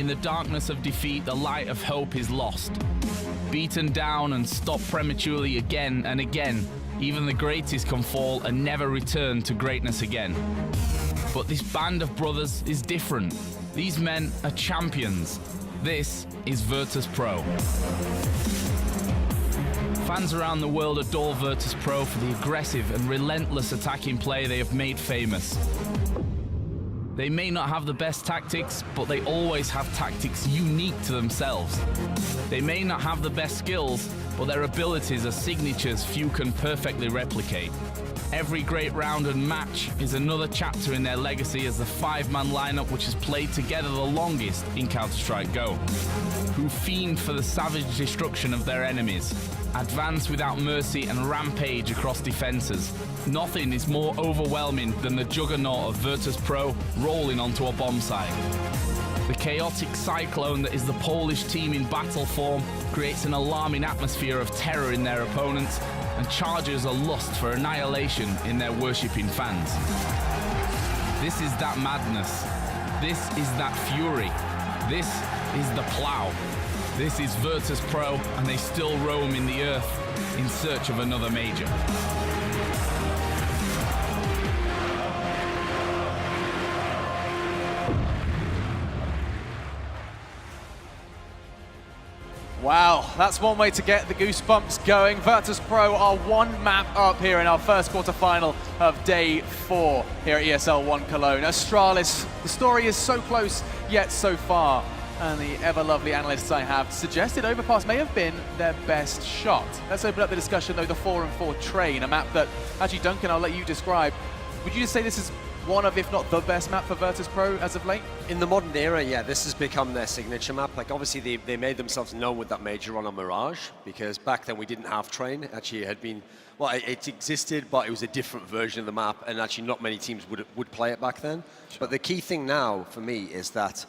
In the darkness of defeat, the light of hope is lost. Beaten down and stopped prematurely again and again, even the greatest can fall and never return to greatness again. But this band of brothers is different. These men are champions. This is Virtus.Pro. Fans around the world adore Virtus.Pro for the aggressive and relentless attacking play they have made famous. They may not have the best tactics, but they always have tactics unique to themselves. They may not have the best skills, but their abilities are signatures few can perfectly replicate. Every great round and match is another chapter in their legacy as the five-man lineup which has played together the longest in Counter-Strike Go, who fiend for the savage destruction of their enemies, advance without mercy and rampage across defenses. Nothing is more overwhelming than the juggernaut of Virtus.Pro rolling onto a bomb site. The chaotic cyclone that is the Polish team in battle form creates an alarming atmosphere of terror in their opponents and charges a lust for annihilation in their worshipping fans. This is that madness. This is that fury. This is the plow. This is Virtus.Pro, and they still roam in the earth in search of another major. Wow, that's one way to get the goosebumps going. Virtus.Pro are one map up here in our first quarterfinal of day 4 here at ESL 1 Cologne. Astralis, the story is so close yet so far. And the ever-lovely analysts I have suggested Overpass may have been their best shot. Let's open up the discussion though, the 4-4 train, a map that, actually Duncan, I'll let you describe. Would you just say this is one of, if not the best map for Virtus.Pro as of late? In the modern era, yeah, this has become their signature map. Like, obviously, they made themselves known with that major run on Mirage, because back then we didn't have Train. Actually, it had been, well, it existed, but it was a different version of the map, and actually not many teams would play it back then. Sure. But the key thing now, for me, is that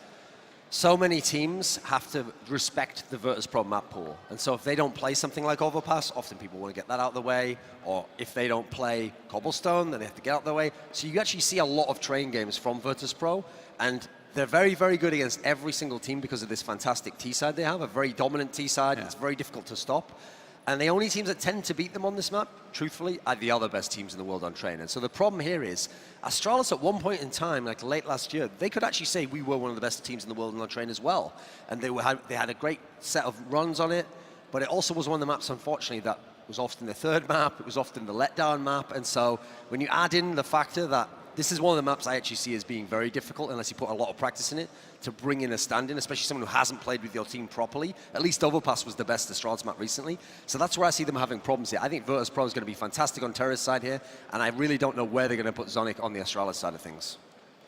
so many teams have to respect the Virtus.Pro map pool. And so if they don't play something like Overpass, often people want to get that out of the way. Or if they don't play Cobblestone, then they have to get out of the way. So you actually see a lot of train games from Virtus.Pro. And they're very, very good against every single team because of this fantastic T-side they have, a very dominant T-side. Yeah. It's very difficult to stop. And the only teams that tend to beat them on this map, truthfully, are the other best teams in the world on Train. And so the problem here is, Astralis at one point in time, like late last year, they could actually say we were one of the best teams in the world on Train as well. And they had a great set of runs on it, but it also was one of the maps, unfortunately, that was often the third map, it was often the letdown map. And so when you add in the factor that this is one of the maps I actually see as being very difficult unless you put a lot of practice in it to bring in a stand-in, especially someone who hasn't played with your team properly. At least Overpass was the best Astralis map recently. So that's where I see them having problems here. I think Virtus.Pro is going to be fantastic on Terra's side here, and I really don't know where they're going to put Zonic on the Astralis side of things.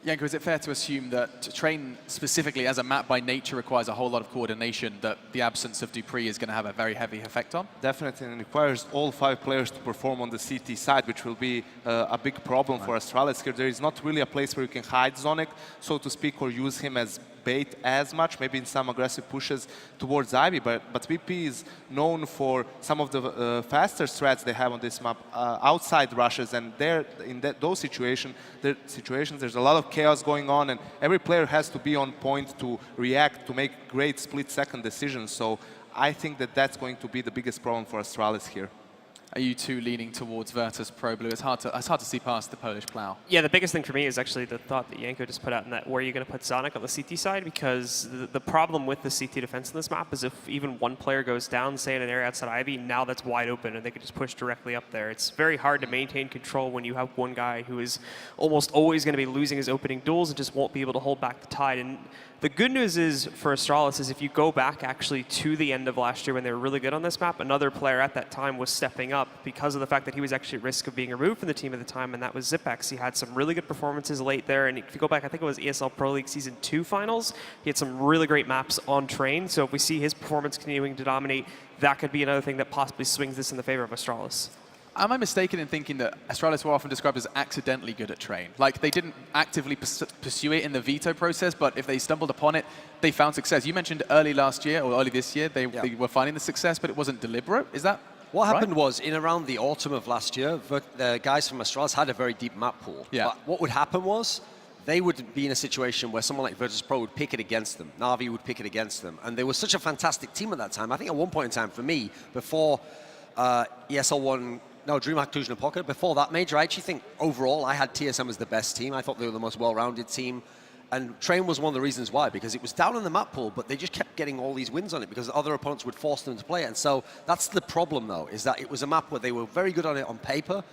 Janko, is it fair to assume that Train specifically as a map by nature requires a whole lot of coordination that the absence of Dupree is going to have a very heavy effect on? Definitely, and it requires all 5 players to perform on the CT side, which will be a big problem for Astralis here. There is not really a place where you can hide Zonic, so to speak, or use him as bait as much, maybe in some aggressive pushes towards Ivy, but VP is known for some of the faster strats they have on this map, outside rushes, and there in those situations, there's a lot of chaos going on, and every player has to be on point to react, to make great split-second decisions, so I think that that's going to be the biggest problem for Astralis here. Are you two leaning towards Virtus.Pro Blue? It's hard to see past the Polish plow. Yeah, the biggest thing for me is actually the thought that Janko just put out in that where you're going to put Zonic on the CT side, because the problem with the CT defense in this map is if even one player goes down, say in an area outside Ivy, now that's wide open and they can just push directly up there. It's very hard to maintain control when you have one guy who is almost always going to be losing his opening duels and just won't be able to hold back the tide. And the good news is for Astralis is if you go back actually to the end of last year when they were really good on this map, another player at that time was stepping up because of the fact that he was actually at risk of being removed from the team at the time, and that was Zipex. He had some really good performances late there, and if you go back, I think it was ESL Pro League Season 2 finals, he had some really great maps on Train, so if we see his performance continuing to dominate, that could be another thing that possibly swings this in the favor of Astralis. Am I mistaken in thinking that Astralis were often described as accidentally good at Train? Like, they didn't actively pursue it in the veto process, but if they stumbled upon it, they found success. You mentioned early last year, or early this year, they were finding the success, but it wasn't deliberate. Is that What happened was, in around the autumn of last year, the guys from Astralis had a very deep map pool. Yeah. But what would happen was, they would be in a situation where someone like Virtus.Pro would pick it against them. Na'Vi would pick it against them. And they were such a fantastic team at that time. I think at one point in time, for me, before ESL won, no, DreamHack Cluj-Napoca, before that major, I actually think overall I had TSM as the best team. I thought they were the most well-rounded team. And Train was one of the reasons why, because it was down in the map pool, but they just kept getting all these wins on it because other opponents would force them to play it. And so that's the problem, though, is that it was a map where they were very good on it on paper,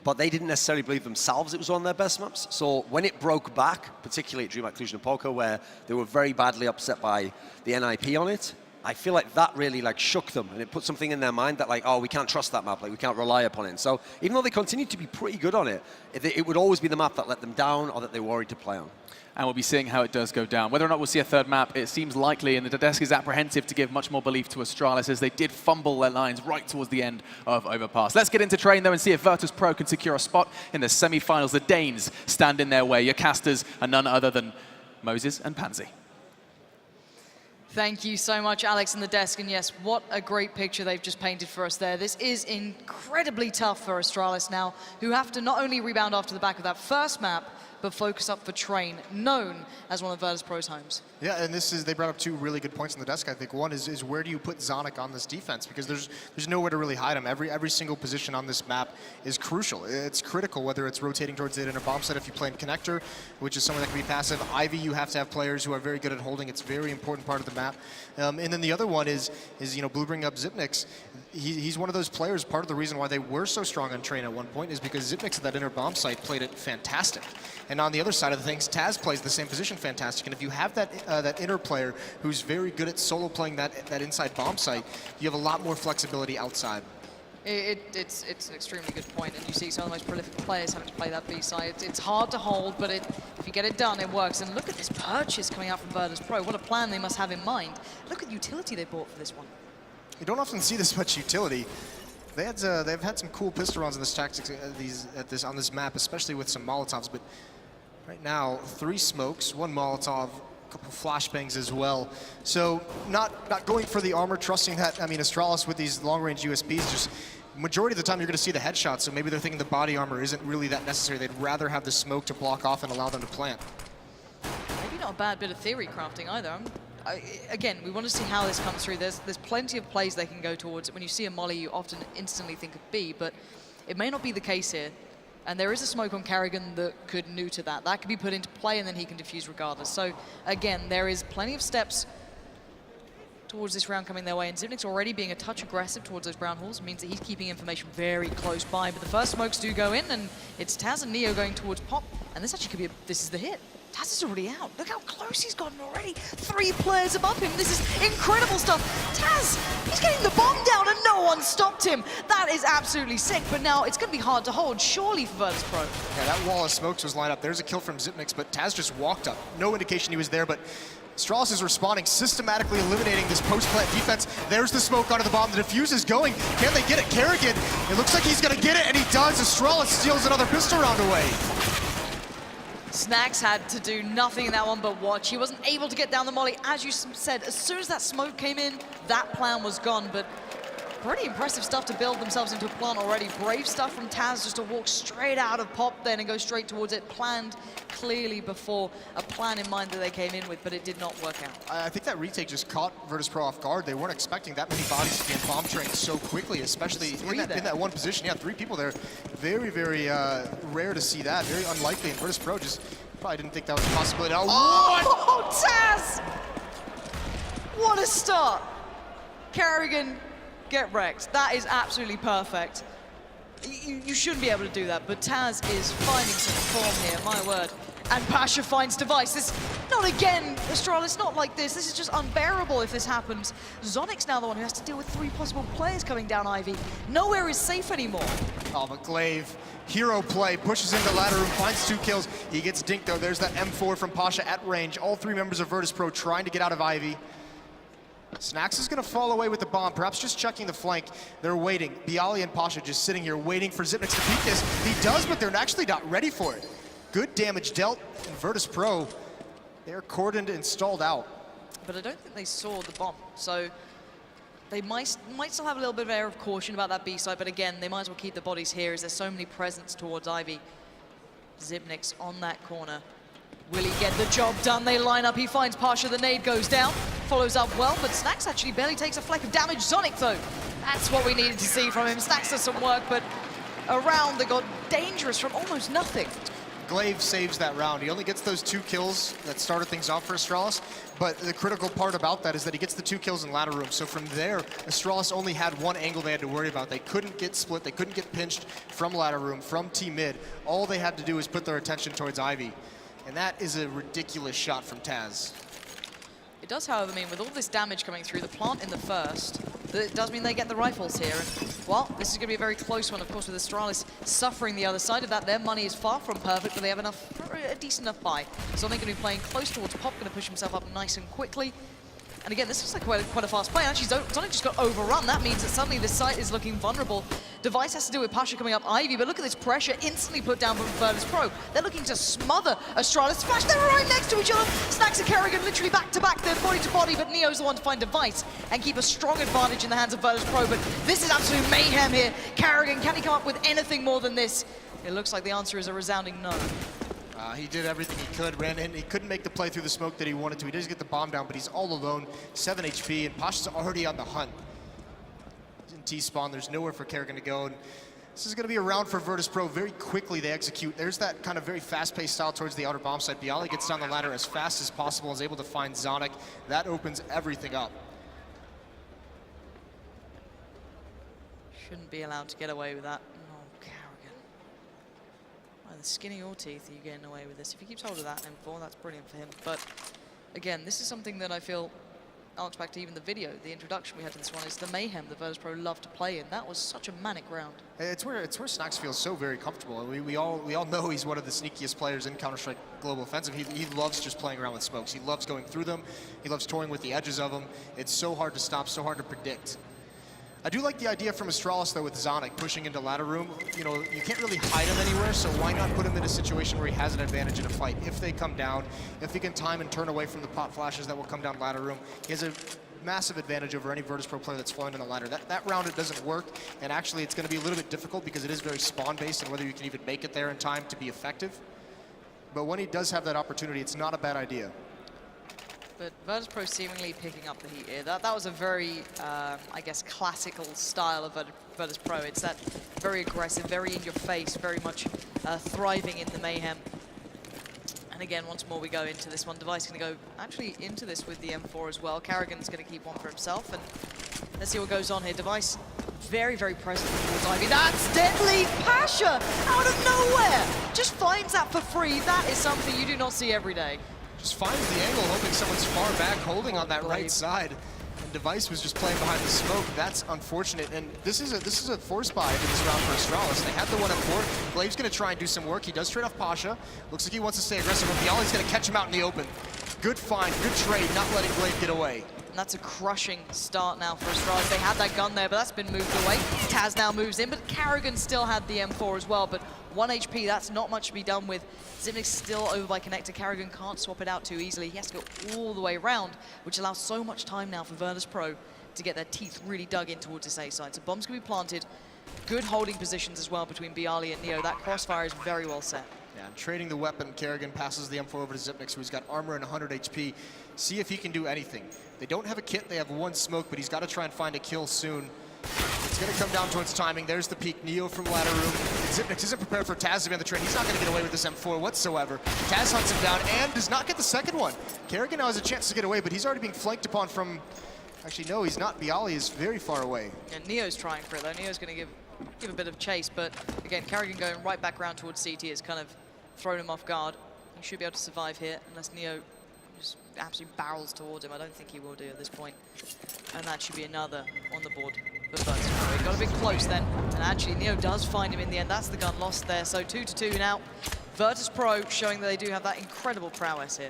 but they didn't necessarily believe themselves it was one of their best maps. So when it broke back, particularly at DreamHack Cluj-Napoca, where they were very badly upset by the NIP on it, I feel like that really like shook them, and it put something in their mind that like, oh, we can't trust that map, like we can't rely upon it. And so even though they continued to be pretty good on it, it would always be the map that let them down or that they worried to play on. And we'll be seeing how it does go down. Whether or not we'll see a third map, it seems likely, and the desk is apprehensive to give much more belief to Astralis, as they did fumble their lines right towards the end of Overpass. Let's get into Train, though, and see if Virtus.Pro can secure a spot in the semi-finals. The Danes stand in their way. Your casters are none other than Moses and Pansy. Thank you so much, Alex and the desk. And yes, what a great picture they've just painted for us there. This is incredibly tough for Astralis now, who have to not only rebound after the back of that first map, but focus up for Train, known as one of Virtus.Pro's homes. Yeah, and they brought up two really good points on the desk, I think. One is where do you put Zonic on this defense? Because there's nowhere to really hide him. Every single position on this map is crucial. It's critical, whether it's rotating towards it in a bomb set if you play in Connector, which is someone that can be passive. Ivy, you have to have players who are very good at holding. It's a very important part of the map. And then the other one is Blue bringing up Zipnix. He's one of those players. Part of the reason why they were so strong on Train at one point is because Zipnix at that inner bomb site played it fantastic. And on the other side of the things, Taz plays the same position fantastic. And if you have that inner player who's very good at solo playing that inside bomb site, you have a lot more flexibility outside. It's an extremely good point, and you see some of the most prolific players having to play that B side. It's hard to hold, but if you get it done, it works. And look at this purchase coming out from Virtus.Pro. What a plan they must have in mind. Look at the utility they bought for this one. You don't often see this much utility. They've had some cool pistol rounds in this tactics on this map, especially with some Molotovs. But right now, 3 smokes, 1 Molotov, a couple flashbangs as well. So not going for the armor, trusting that. I mean, Astralis with these long-range USPs, just majority of the time you're going to see the headshots. So maybe they're thinking the body armor isn't really that necessary. They'd rather have the smoke to block off and allow them to plant. Maybe not a bad bit of theory crafting either. Again, we want to see how this comes through. There's plenty of plays they can go towards. When you see a molly, you often instantly think of B, but it may not be the case here. And there is a smoke on Kerrigan that could neuter that. That could be put into play, and then he can defuse regardless. So, again, there is plenty of steps towards this round coming their way. And Zipnix already being a touch aggressive towards those brown halls means that he's keeping information very close by. But the first smokes do go in, and it's Taz and Neo going towards Pop. And this actually could be this is the hit. Taz is already out. Look how close he's gotten already. 3 players above him. This is incredible stuff. Taz, he's getting the bomb down and no one stopped him. That is absolutely sick, but now it's going to be hard to hold, surely, for Virtus.Pro. Yeah, that wall of smokes was lined up. There's a kill from Zipnix, but Taz just walked up. No indication he was there, but Astralis is responding, systematically eliminating this post-plant defense. There's the smoke onto the bomb. The defuse is going. Can they get it? Kerrigan, it looks like he's going to get it, and he does. Astralis steals another pistol round away. Snacks had to do nothing in that one but watch. He wasn't able to get down the molly. As you said, as soon as that smoke came in, that plan was gone. But pretty impressive stuff to build themselves into a plan already. Brave stuff from Taz just to walk straight out of Pop then and go straight towards it. Planned clearly before, a plan in mind that they came in with, but it did not work out. I think that retake just caught Virtus.Pro off guard. They weren't expecting that many bodies to be in bomb trains so quickly, especially in that one position. Yeah, 3 people there. Very, very rare to see that. Very unlikely, and Virtus.Pro just probably didn't think that was a possibility. Oh, Taz! What a start. Kerrigan, get wrecked. That is absolutely perfect. You shouldn't be able to do that, but Taz is finding some form here, my word. And Pasha finds device. This, not again, Astralis, not like this. This is just unbearable if this happens. Zonic's now the one who has to deal with 3 possible players coming down Ivy. Nowhere is safe anymore. Oh, but Glaive, hero play, pushes into the ladder room, finds 2 kills. He gets dinked though. There's that M4 from Pasha at range. All 3 members of Virtus.Pro trying to get out of Ivy. Snacks is going to fall away with the bomb, perhaps just checking the flank. They're waiting. Bialy and Pasha just sitting here waiting for Zipnix to peek this. He does, but they're actually not ready for it. Good damage dealt, and Virtus.Pro, they're cordoned and stalled out. But I don't think they saw the bomb, so they might still have a little bit of air of caution about that B side, but again, they might as well keep the bodies here as there's so many presents towards Ivy. Zipnix on that corner. Will he get the job done? They line up, he finds Pasha, the nade goes down, follows up well, but Snax actually barely takes a fleck of damage. Zonic though, that's what we needed to see from him. Snax does some work, but a round that got dangerous from almost nothing. Glaive saves that round. He only gets those 2 kills that started things off for Astralis, but the critical part about that is that he gets the 2 kills in ladder room. So from there, Astralis only had one angle they had to worry about. They couldn't get split, they couldn't get pinched from ladder room, from T-mid. All they had to do was put their attention towards Ivy. And that is a ridiculous shot from Taz. It does, however, mean with all this damage coming through, the plant in the first, it does mean they get the rifles here. And, well, this is going to be a very close one, of course, with Astralis suffering the other side of that. Their money is far from perfect, but they have enough, a decent enough buy. So they're going to be playing close towards Pop, going to push himself up nice and quickly. And again, this looks like quite a fast play. Actually, Sonic just got overrun. That means that suddenly this site is looking vulnerable. Device has to do with Pasha coming up Ivy, but look at this pressure instantly put down from Virtus.Pro. They're looking to smother Astralis. Flash, they're right next to each other. Snax and Kerrigan literally back to back. They're body to body, but Neo's the one to find Device and keep a strong advantage in the hands of Virtus.Pro. But this is absolute mayhem here. Kerrigan, can he come up with anything more than this? It looks like the answer is a resounding no. He did everything he could, ran in. He couldn't make the play through the smoke that he wanted to. He does get the bomb down, but he's all alone, 7 HP, and Pasha's already on the hunt. He's in T-spawn, there's nowhere for Kerrigan to go. And this is going to be a round for Virtus.Pro. Very quickly they execute. There's that kind of very fast-paced style towards the outer bomb site. byali gets down the ladder as fast as possible, is able to find Zonic. That opens everything up. Shouldn't be allowed to get away with that. Either skinny or teeth, are you getting away with this? If he keeps hold of that M4, that's brilliant for him. But again, this is something that I feel, Alex, back to even the video, the introduction we had to this one, is the mayhem that Virtus.Pro love to play in. That was such a manic round. It's where Snax feels so very comfortable. We all know he's one of the sneakiest players in Counter-Strike Global Offensive. He loves just playing around with smokes. He loves going through them. He loves toying with the edges of them. It's so hard to stop, so hard to predict. I do like the idea from Astralis, though, with Zonic pushing into ladder room. You know, you can't really hide him anywhere, so why not put him in a situation where he has an advantage in a fight? If they come down, if he can time and turn away from the pop flashes that will come down ladder room, he has a massive advantage over any Virtus.Pro player that's flying in the ladder. That round, it doesn't work, and actually it's going to be a little bit difficult because it is very spawn-based and whether you can even make it there in time to be effective. But when he does have that opportunity, it's not a bad idea. But Virtus.Pro seemingly picking up the heat here. That was a very, I guess, classical style of Virtus.Pro. It's that very aggressive, very in your face, very much thriving in the mayhem. And again, once more we go into this one. Device going to go actually into this with the M4 as well. Kerrigan's going to keep one for himself. And let's see what goes on here. Device very, very present towards Ivy. That's deadly! Pasha out of nowhere! Just finds that for free. That is something you do not see every day. Just finds the angle, hoping someone's far back, holding on that right side. And Device was just playing behind the smoke. That's unfortunate. And this is a force buy into this round for Astralis. They have the 1-4. Glaive's going to try and do some work. He does trade off Pasha. Looks like he wants to stay aggressive, but byali's going to catch him out in the open. Good find, good trade, not letting Glaive get away. And that's a crushing start now for Astralis. They had that gun there, but that's been moved away. Taz now moves in, but Kerrigan still had the M4 as well. But 1 HP, that's not much to be done with. Zipnik's still over by connector. Kerrigan can't swap it out too easily. He has to go all the way around, which allows so much time now for Virtus.Pro to get their teeth really dug in towards this A side. So bombs can be planted. Good holding positions as well between byali and Neo. That crossfire is very well set. Yeah, and trading the weapon, Kerrigan passes the M4 over to Zipnik, who's got armor and 100 HP. See if he can do anything. They don't have a kit, they have 1 smoke, but he's got to try and find a kill soon. It's going to come down towards timing. There's the peek. Neo from ladder room. Zipnik isn't prepared for Taz to be on the train. He's not going to get away with this M4 whatsoever. Taz hunts him down and does not get the second one. Kerrigan now has a chance to get away, but he's already being flanked upon from... Actually, no, he's not. byali is very far away. And Neo's trying for it, though. Neo's going to give a bit of chase, but again, Kerrigan going right back around towards CT has kind of thrown him off guard. He should be able to survive here, unless Neo just absolutely barrels towards him. I don't think he will do at this point. And that should be another on the board for Virtus.Pro. He got a bit close then, and actually Neo does find him in the end. That's the gun lost there, so 2-2 now. Virtus.Pro showing that they do have that incredible prowess here.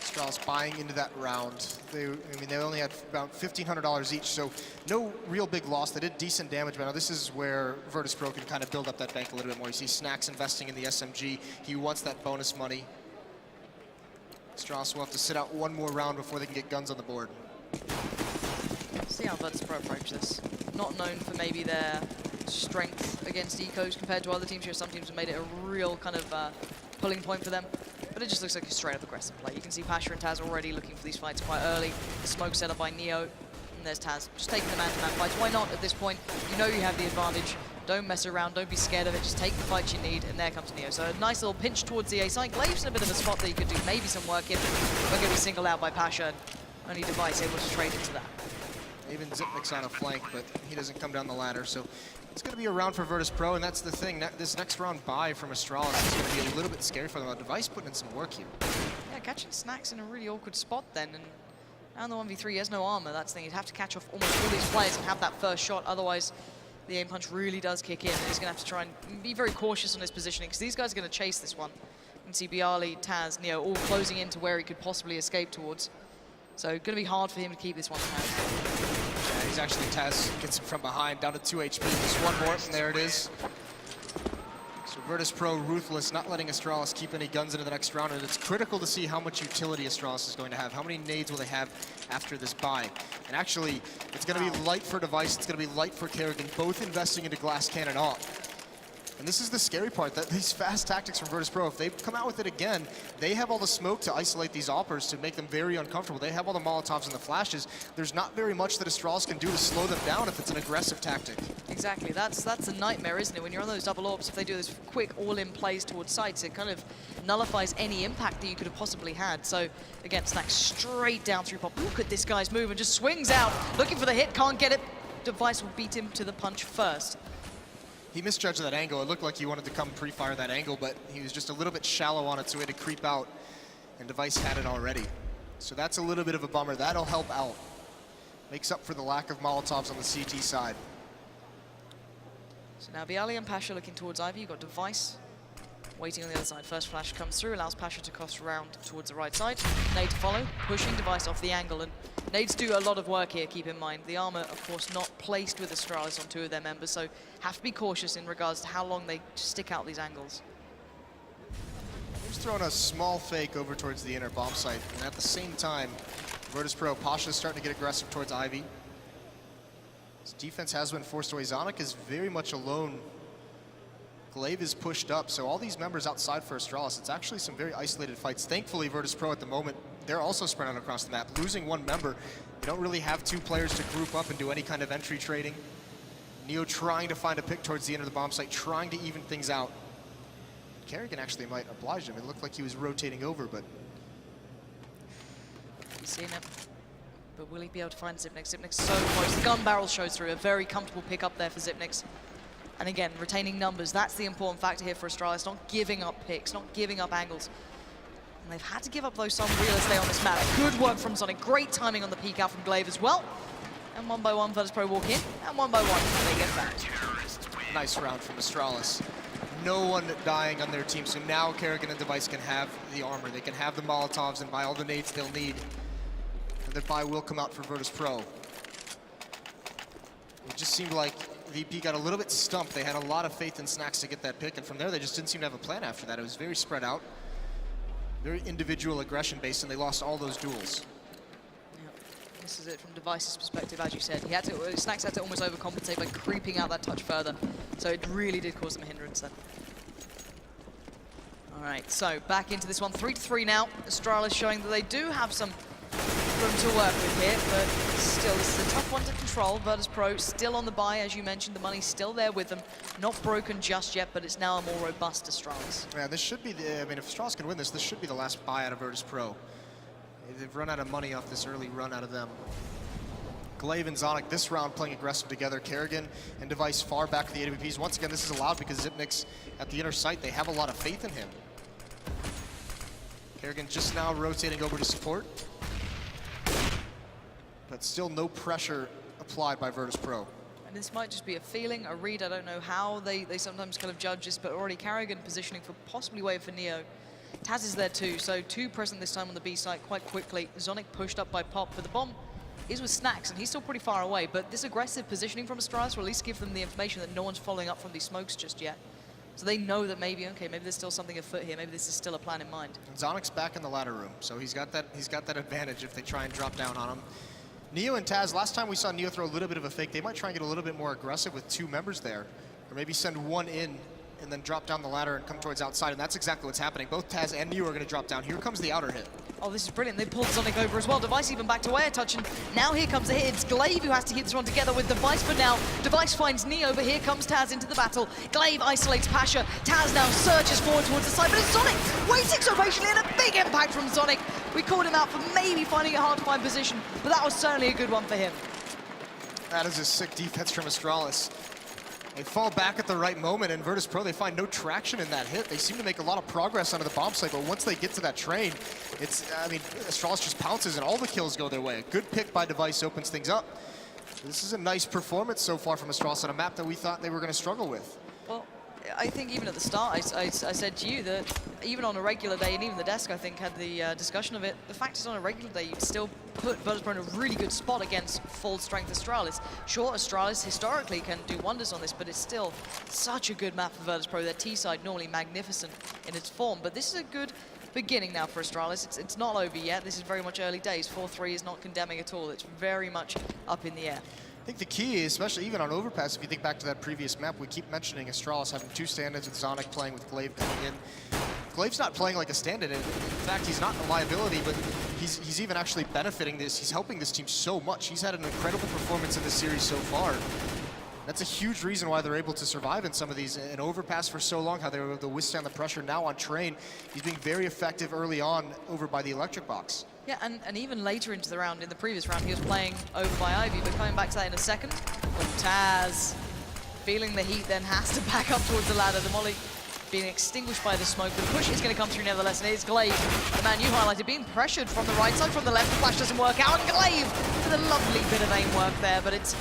Astralis buying into that round. They only had about $1,500 each, so no real big loss. They did decent damage, but now this is where Virtus.Pro can kind of build up that bank a little bit more. You see Snax investing in the SMG. He wants that bonus money. Astralis will have to sit out 1 more round before they can get guns on the board. See how Virtus.Pro approach this. Not known for maybe their strength against ecos compared to other teams here. Some teams have made it a real kind of pulling point for them. but it just looks like a straight up aggressive play. You can see Pasha and Taz already looking for these fights quite early. The smoke set up by Neo, and there's Taz just taking the man-to-man fights. Why not at this point? You know you have the advantage. Don't mess around, don't be scared of it, just take the fight you need, and there comes Neo. So a nice little pinch towards the A side. Glaive's in a bit of a spot that you could do maybe some work in. We're going to be singled out by Pasha, and only Device able to trade into that. Even Zipnik's on a flank, but he doesn't come down the ladder, so it's going to be a round for Virtus.Pro, and that's the thing. This next round bye from Astralis is going to be a little bit scary for them. Device putting in some work here. Yeah, catching Snacks in a really awkward spot then, and now in the 1v3, he has no armor. That's the thing. You'd have to catch off almost all these players and have that first shot, otherwise the aim punch really does kick in, and he's going to have to try and be very cautious on his positioning, because these guys are going to chase this one. You can see Bialy, Taz, Neo all closing into where he could possibly escape towards. So going to be hard for him to keep this one in hand. Yeah, he's actually, Taz gets him from behind, down to 2 HP. Just one more, and there it is. So Virtus.Pro ruthless, not letting Astralis keep any guns into the next round, and it's critical to see how much utility Astralis is going to have. How many nades will they have after this bye? And actually, it's going to be light for Device, it's going to be light for Kerrigan, both investing into Glass Cannon off. And this is the scary part, that these fast tactics from Virtus.Pro, if they come out with it again, they have all the smoke to isolate these oppers to make them very uncomfortable. They have all the Molotovs and the flashes. There's not very much that Astralis can do to slow them down if it's an aggressive tactic. Exactly, that's a nightmare, isn't it? When you're on those double orbs, if they do this quick all-in plays towards sites, it kind of nullifies any impact that you could have possibly had. So again, Snack straight down through pop. Look at this guy's move and just swings out, looking for the hit, can't get it. Device will beat him to the punch first. He misjudged that angle. It looked like he wanted to come pre-fire that angle, but he was just a little bit shallow on it, so he had to creep out, and Device had it already. So that's a little bit of a bummer. That'll help out. Makes up for the lack of Molotovs on the CT side. So now Bialy and Pasha looking towards Ivy. You've got Device waiting on the other side. First flash comes through, allows Pasha to cross around towards the right side. Nade to follow, pushing Device off the angle, and nades do a lot of work here, keep in mind. The armor, of course, not placed with Astralis on 2 of their members, so have to be cautious in regards to how long they stick out these angles. He's throwing a small fake over towards the inner bomb site, and at the same time, Virtus.Pro, Pasha's starting to get aggressive towards Ivy. His defense has been forced away. Zonic is very much alone. Glaive is pushed up, so all these members outside for Astralis, it's actually some very isolated fights. Thankfully, Virtus.Pro at the moment, they're also spread out across the map. Losing one member, you don't really have 2 players to group up and do any kind of entry trading. Neo trying to find a pick towards the end of the bomb site, trying to even things out. Kerrigan actually might oblige him. It looked like he was rotating over, but... He's seen him. But will he be able to find Zipnix? Zipnix so close. The gun barrel shows through. A very comfortable pick up there for Zipnix. And again, retaining numbers, that's the important factor here for Astralis, not giving up picks, not giving up angles. And they've had to give up those some real estate on this map. Good work from Sonic, great timing on the peek out from Glaive as well. And 1 by 1, Virtus.Pro walk in, and 1 by 1, they get back. Nice round from Astralis. No one dying on their team, so now Kerrigan and Device can have the armor. They can have the Molotovs and buy all the nades they'll need. And their buy will come out for Virtus.Pro. It just seemed like VP got a little bit stumped. They had a lot of faith in Snacks to get that pick, and from there they just didn't seem to have a plan after that. It was very spread out, very individual aggression based, and they lost all those duels. Yeah. This is it from Device's perspective, as you said. He had to, Snacks had to almost overcompensate by creeping out that touch further, so it really did cause them a hindrance then. All right, so back into this one, 3-3 now. Astralis showing that they do have some room to work with here, but still, this is a tough one to control. Virtus.Pro still on the buy, as you mentioned. The money's still there with them. Not broken just yet, but it's now a more robust Astralis. Yeah, this should be the, I mean, if Astralis can win this, this should be the last buy out of Virtus.Pro. They've run out of money off this early run out of them. Glaive and Zonic this round playing aggressive together. Kerrigan and Device far back at the AWPs. Once again, this is allowed because Zipnix at the inner site, they have a lot of faith in him. Kerrigan just now rotating over to support. But still no pressure applied by Virtus.Pro. And this might just be a feeling, a read. I don't know how they sometimes kind of judge this, but already Kerrigan positioning for possibly wave for Neo. Taz is there too, so 2 present this time on the B site quite quickly. Zonic pushed up by Pop, but the bomb is with Snacks, and he's still pretty far away. But this aggressive positioning from Astralis will at least give them the information that no one's following up from these smokes just yet. So they know that maybe, okay, maybe there's still something afoot here. Maybe this is still a plan in mind. And Zonic's back in the ladder room, so he's got that advantage if they try and drop down on him. Neo and Taz, last time we saw Neo throw a little bit of a fake, they might try and get a little bit more aggressive with 2 members there. Or maybe send 1 in and then drop down the ladder and come towards outside, and that's exactly what's happening. Both Taz and Neo are going to drop down. Here comes the outer hit. Oh, this is brilliant. They pulled Sonic over as well. Device even back to air touch, and now here comes the hit. It's Glaive who has to keep this one together with Device for now. Device finds Neo, but here comes Taz into the battle. Glaive isolates Pasha. Taz now surges forward towards the side, but it's Sonic waiting so patiently, and a big impact from Sonic. We called him out for maybe finding it hard to find position, but that was certainly a good one for him. That is a sick defense from Astralis. They fall back at the right moment, and Virtus.Pro, they find no traction in that hit. They seem to make a lot of progress onto the bomb site, but once they get to that train, I mean, Astralis just pounces and all the kills go their way. A good pick by Device opens things up. This is a nice performance so far from Astralis on a map that we thought they were going to struggle with. Well, I think even at the start, I said to you that even on a regular day, and even the desk, I think, had the discussion of it, the fact is on a regular day, you'd still put Virtus.Pro in a really good spot against full-strength Astralis. Sure, Astralis historically can do wonders on this, but it's still such a good map for Virtus.Pro. Their T-side normally magnificent in its form, but this is a good beginning now for Astralis. It's not over yet. This is very much early days. 4-3 is not condemning at all. It's very much up in the air. I think the key, especially even on Overpass, if you think back to that previous map, we keep mentioning Astralis having two stand-ins with Zonic playing with Glaive coming in. Glaive's not playing like a stand-in. In fact, he's not a liability, but he's even actually benefiting this. He's helping this team so much. He's had an incredible performance in this series so far. That's a huge reason why they're able to survive in some of these. In Overpass for so long, how they were able to withstand the pressure. Now on Train, he's being very effective early on over by the electric box. Yeah, and even later into the round, in the previous round, he was playing over by Ivy, but coming back to that in a second. Oh, Taz, feeling the heat, then has to back up towards the ladder. The molly being extinguished by the smoke. The push is going to come through nevertheless, and it is Glaive, the man you highlighted, being pressured from the right side, from the left. The flash doesn't work out, and Glaive with a lovely bit of aim work there, but it's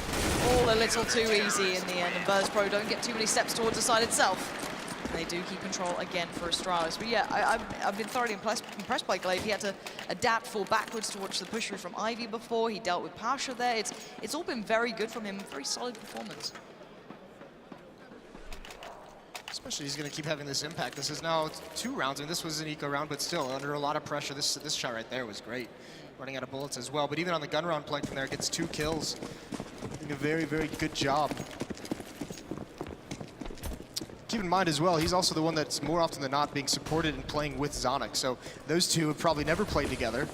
all a little too easy in the end, and Virtus.Pro don't get too many steps towards the side itself. They do keep control again for Astralis. But yeah, I've been thoroughly impressed by Glaive. He had to adapt, fall backwards to watch the push through from Ivy before. He dealt with Pasha there. It's all been very good from him. Very solid performance. Especially he's going to keep having this impact. This is now 2 rounds, and this was an eco round, but still under a lot of pressure. This shot right there was great. Running out of bullets as well. But even on the gun round plank from there, gets 2 kills. Doing a very, very good job. Keep in mind as well, he's also the one that's more often than not being supported and playing with Zonic. So those two have probably never played together.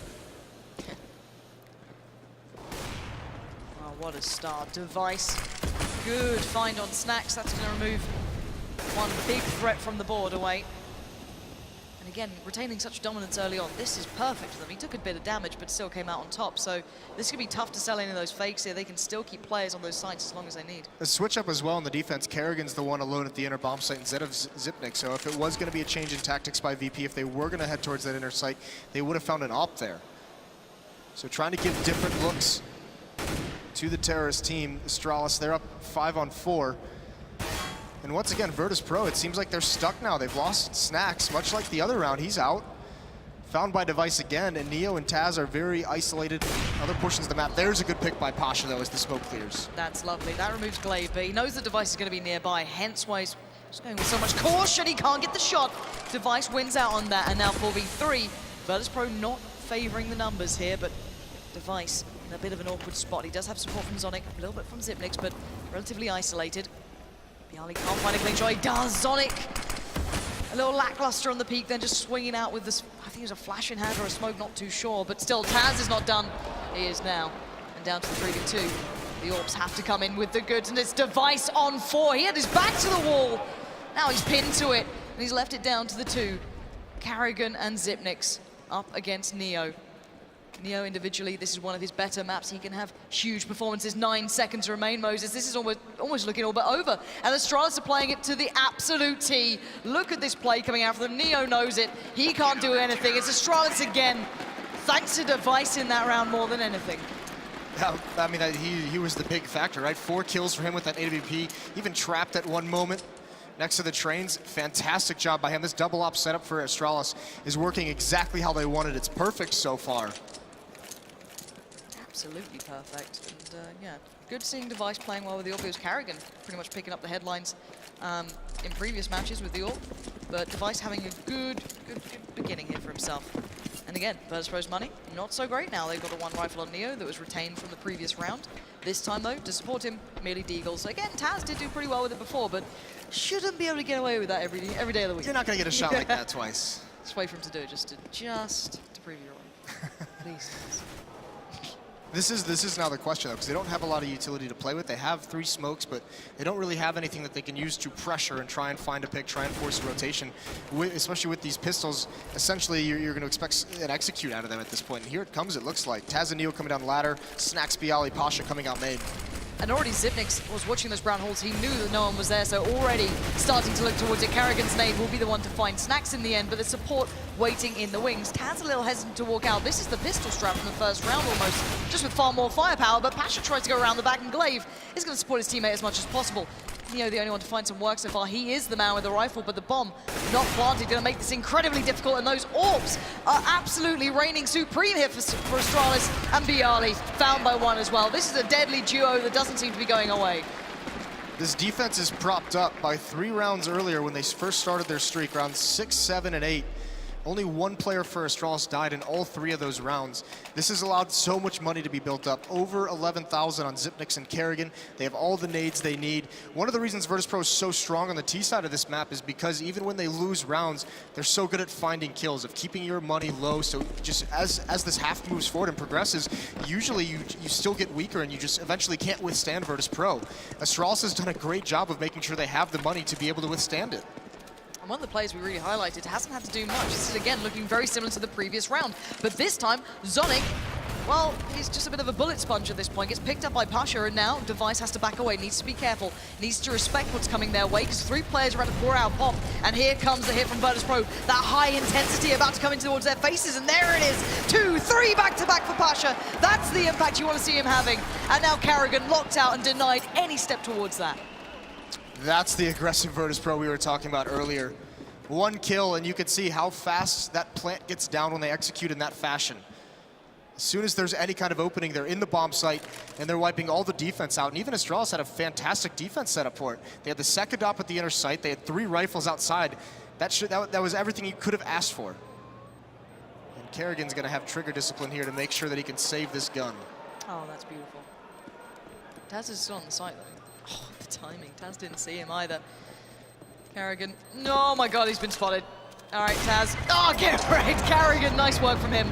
Oh, what a start. Device, good find on Snacks. That's going to remove one big threat from the board away. And again, retaining such dominance early on, this is perfect for them. He took a bit of damage, but still came out on top. So this could be tough to sell any of those fakes here. They can still keep players on those sites as long as they need. A switch up as well in the defense. Kerrigan's the one alone at the inner bomb site instead of Zipnik. So if it was going to be a change in tactics by VP, if they were going to head towards that inner site, they would have found an op there. So trying to give different looks to the terrorist team. Astralis, they're up 5-on-4. And once again, Virtus.Pro, it seems like they're stuck now. They've lost Snacks, much like the other round. He's out. Found by Device again, and Neo and Taz are very isolated in other portions of the map. There's a good pick by Pasha, though, as the smoke clears. That's lovely. That removes Glaive, but he knows the Device is going to be nearby, hence why he's just going with so much caution. He can't get the shot. Device wins out on that, and now 4v3. Virtus.Pro not favoring the numbers here, but Device in a bit of an awkward spot. He does have support from Zonic, a little bit from Zipnix, but relatively isolated. Bialy can't find a clean shot. He does. Zonic, a little lackluster on the peak, then just swinging out with this, I think it was a flash in hand or a smoke, not too sure. But still, Taz is not done. He is now. And down to the 3v2. The Orps have to come in with the goods, and it's Device on 4. He had his back to the wall. Now he's pinned to it, and he's left it down to the 2. Carrigan and Zipnix up against Neo. Neo individually, this is one of his better maps. He can have huge performances. 9 seconds remain, Moses. This is almost looking all but over. And Astralis are playing it to the absolute T. Look at this play coming out for them. Neo knows it. He can't do anything. It's Astralis again. Thanks to Device in that round more than anything. I mean, he was the big factor, right? 4 kills for him with that AWP. Even trapped at one moment next to the trains. Fantastic job by him. This double op setup for Astralis is working exactly how they wanted. It's perfect so far. Absolutely perfect. And yeah, good seeing Device playing well with the AWP. It was Carrigan pretty much picking up the headlines in previous matches with the AWP. But Device having a good beginning here for himself. And again, Virtus.Pro's money, not so great now. They've got the one rifle on Neo that was retained from the previous round. This time, though, to support him, merely deagles. So again, Taz did do pretty well with it before, but shouldn't be able to get away with that every day of the week. You're not going to get a shot like that twice. Just wait for him to do it, just to prove you wrong. Please, Taz. This is now the question, though, because they don't have a lot of utility to play with. They have 3 smokes, but they don't really have anything that they can use to pressure and try and find a pick, try and force a rotation. Especially with these pistols, essentially you're going to expect an execute out of them at this point. And here it comes, it looks like. Taz and Neo coming down the ladder, Snacks, Bialy, Pasha coming out main. And already Zipnix was watching those brown holes. He knew that no one was there, so already starting to look towards it. Karrigan's nade will be the one to find Snacks in the end, but the support waiting in the wings. Taz a little hesitant to walk out. This is the pistol strap from the first round almost, just with far more firepower, but Pasha tries to go around the back, and Glaive is going to support his teammate as much as possible. Neo, the only one to find some work so far. He is the man with the rifle, but the bomb not planted, going to make this incredibly difficult, and those orbs are absolutely reigning supreme here for Astralis, and Bialy found by one as well. This is a deadly duo that doesn't seem to be going away. This defense is propped up by 3 rounds earlier when they first started their streak, rounds 6, 7, and 8. Only one player for Astralis died in all 3 of those rounds. This has allowed so much money to be built up. Over 11,000 on Zipnix and Karrigan. They have all the nades they need. One of the reasons Virtus.Pro is so strong on the T side of this map is because even when they lose rounds, they're so good at finding kills, of keeping your money low. So just as this half moves forward and progresses, usually you still get weaker and you just eventually can't withstand Virtus.Pro. Astralis has done a great job of making sure they have the money to be able to withstand it. One of the players we really highlighted hasn't had to do much. This is, again, looking very similar to the previous round. But this time, Zonic, well, he's just a bit of a bullet sponge at this point. Gets picked up by Pasha, and now Device has to back away. Needs to be careful. Needs to respect what's coming their way, because 3 players are about to pour out pop. And here comes the hit from Virtus.Pro. That high intensity about to come in towards their faces, and there it is. 2, 3 back-to-back for Pasha. That's the impact you want to see him having. And now Karrigan locked out and denied any step towards that. That's the aggressive Virtus.Pro we were talking about earlier. 1 kill, and you can see how fast that plant gets down when they execute in that fashion. As soon as there's any kind of opening, they're in the bomb site, and they're wiping all the defense out. And even Astralis had a fantastic defense setup for it. They had the second op at the inner site. They had 3 rifles outside. That was everything you could have asked for. And Karrigan's going to have trigger discipline here to make sure that he can save this gun. Oh, that's beautiful. Taz is still on the site, though. Oh, the timing. Taz didn't see him either. Karrigan. Oh my god, he's been spotted. All right, Taz. Oh, get it right. Karrigan, nice work from him.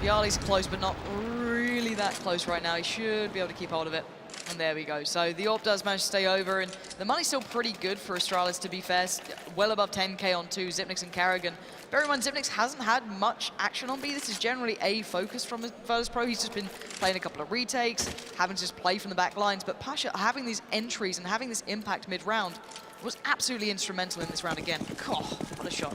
Bialy's close, but not really that close right now. He should be able to keep hold of it. And there we go. So the AWP does manage to stay over, and the money's still pretty good for Astralis, to be fair. Well above 10K on 2, Zipnix and Karrigan. Bear in mind, Zipnix hasn't had much action on B. This is generally a focus from Virtus.Pro. He's just been playing a couple of retakes, having to just play from the back lines. But Pasha having these entries and having this impact mid-round was absolutely instrumental in this round again. God, what a shot.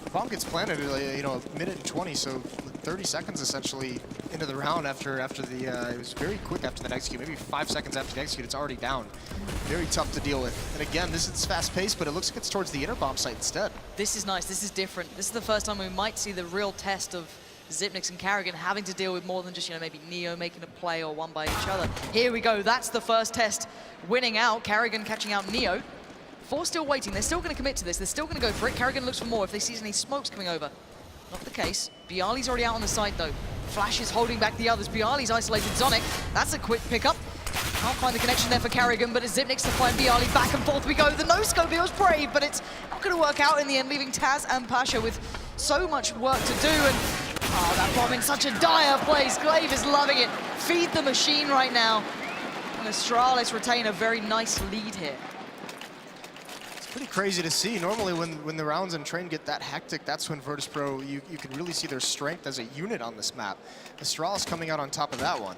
The bomb gets planted at a minute and 20, so 30 seconds essentially into the round after the, it was very quick after that execute, maybe 5 seconds after the execute, it's already down. Very tough to deal with. And again, this is fast-paced, but it looks like it's towards the inner bomb site instead. This is nice, this is different. This is the first time we might see the real test of Zipnix and Karrigan having to deal with more than just, maybe Neo making a play or one by each other. Here we go, that's the first test. Winning out, Karrigan catching out Neo. 4 still waiting, they're still going to commit to this, they're still going to go for it. Karrigan looks for more if they see any smokes coming over. Not the case. Bialy's already out on the side though. Flash is holding back the others. Bialy's isolated Zonic. That's a quick pickup. Can't find the connection there for Karrigan, but it's Zipnix to find Bialy. Back and forth we go. The no-scope, it was brave, but it's not going to work out in the end, leaving Taz and Pasha with so much work to do. And that bomb in such a dire place. Glaive is loving it. Feed the machine right now. And Astralis retain a very nice lead here. Pretty crazy to see. Normally when the rounds and train get that hectic, that's when Virtus.Pro, you can really see their strength as a unit on this map. Astralis coming out on top of that one.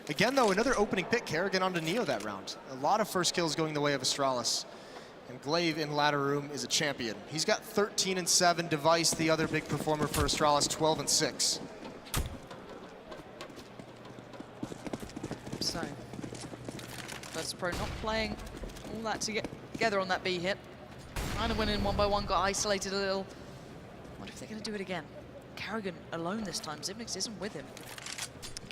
Again though, another opening pick, Karrigan onto Neo that round. A lot of first kills going the way of Astralis. And Glaive in ladder room is a champion. He's got 13 and 7, Device, the other big performer for Astralis, 12 and 6. So, Virtus.Pro not playing all that together on that B hit. Trying to win in 1 by 1, got isolated a little. What if they're going to do it again? Karrigan alone this time. Zipnix isn't with him.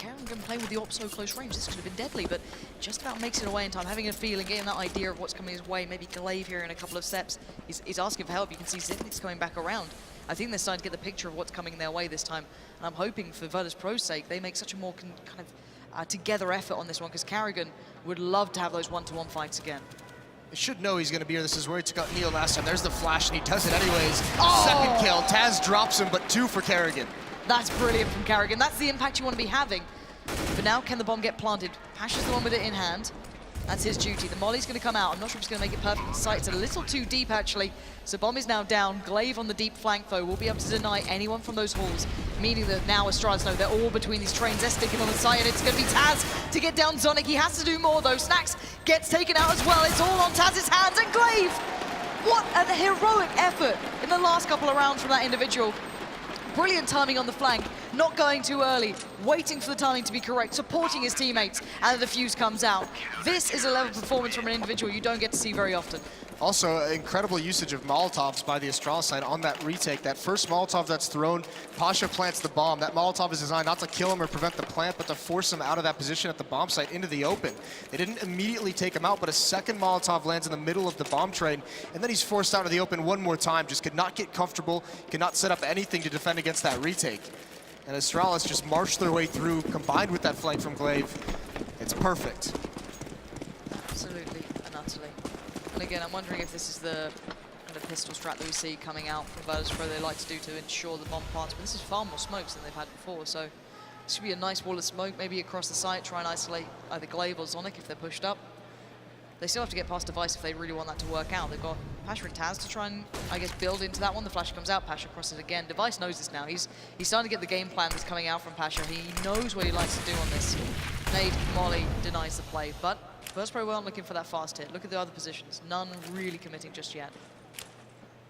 Kerrigan playing with the op so close range. This could have been deadly, but just about makes it away in time. Having a feeling, getting that idea of what's coming his way. Maybe Glaive here in a couple of steps. He's asking for help. You can see Zipnik's coming back around. I think they're starting to get the picture of what's coming their way this time. And I'm hoping for Virtus.Pro's sake, they make such a more kind of together effort on this one, because Kerrigan would love to have those one-to-one fights again. He should know he's going to be here. This is where he took out Neo last time. There's the flash, and he does it anyways. Oh! Second kill. Taz drops him, but 2 for Kerrigan. That's brilliant from Kerrigan. That's the impact you want to be having. But now, can the bomb get planted? Pasha's the one with it in hand. That's his duty. The molly's going to come out. I'm not sure if he's going to make it perfect. Sight, it's a little too deep, actually. So bomb is now down. Glaive on the deep flank, though, will be able to deny anyone from those halls, meaning that now Astralis know they're all between these trains. They're sticking on the side, and it's going to be Taz to get down Zonic. He has to do more, though. Snacks gets taken out as well. It's all on Taz's hands, and Glaive! What a heroic effort in the last couple of rounds from that individual. Brilliant timing on the flank, not going too early, waiting for the timing to be correct, supporting his teammates, and the defuse comes out. This is a level of performance from an individual you don't get to see very often. Also, incredible usage of Molotovs by the Astralis side on that retake. That first Molotov that's thrown, Pasha plants the bomb. That Molotov is designed not to kill him or prevent the plant, but to force him out of that position at the bomb site into the open. They didn't immediately take him out, but a second Molotov lands in the middle of the bomb train, and then he's forced out of the open one more time. Just could not get comfortable, could not set up anything to defend against that retake. And Astralis just marched their way through, combined with that flank from Glaive. It's perfect. Absolutely and utterly. And again, I'm wondering if this is the kind of pistol strat that we see coming out from Virtus.Pro they like to do to ensure the bomb plants. But this is far more smokes than they've had before, so this should be a nice wall of smoke, maybe across the site, try and isolate either Glaive or Zonic if they're pushed up. They still have to get past Device if they really want that to work out. They've got Pasha and Taz to try and, I guess, build into that one. The flash comes out, Pasha crosses again. Device knows this now. He's starting to get the game plan that's coming out from Pasha. He knows what he likes to do on this. Nade, Molly denies the play, but Virtus.Pro weren't looking for that fast hit. Look at the other positions. None really committing just yet.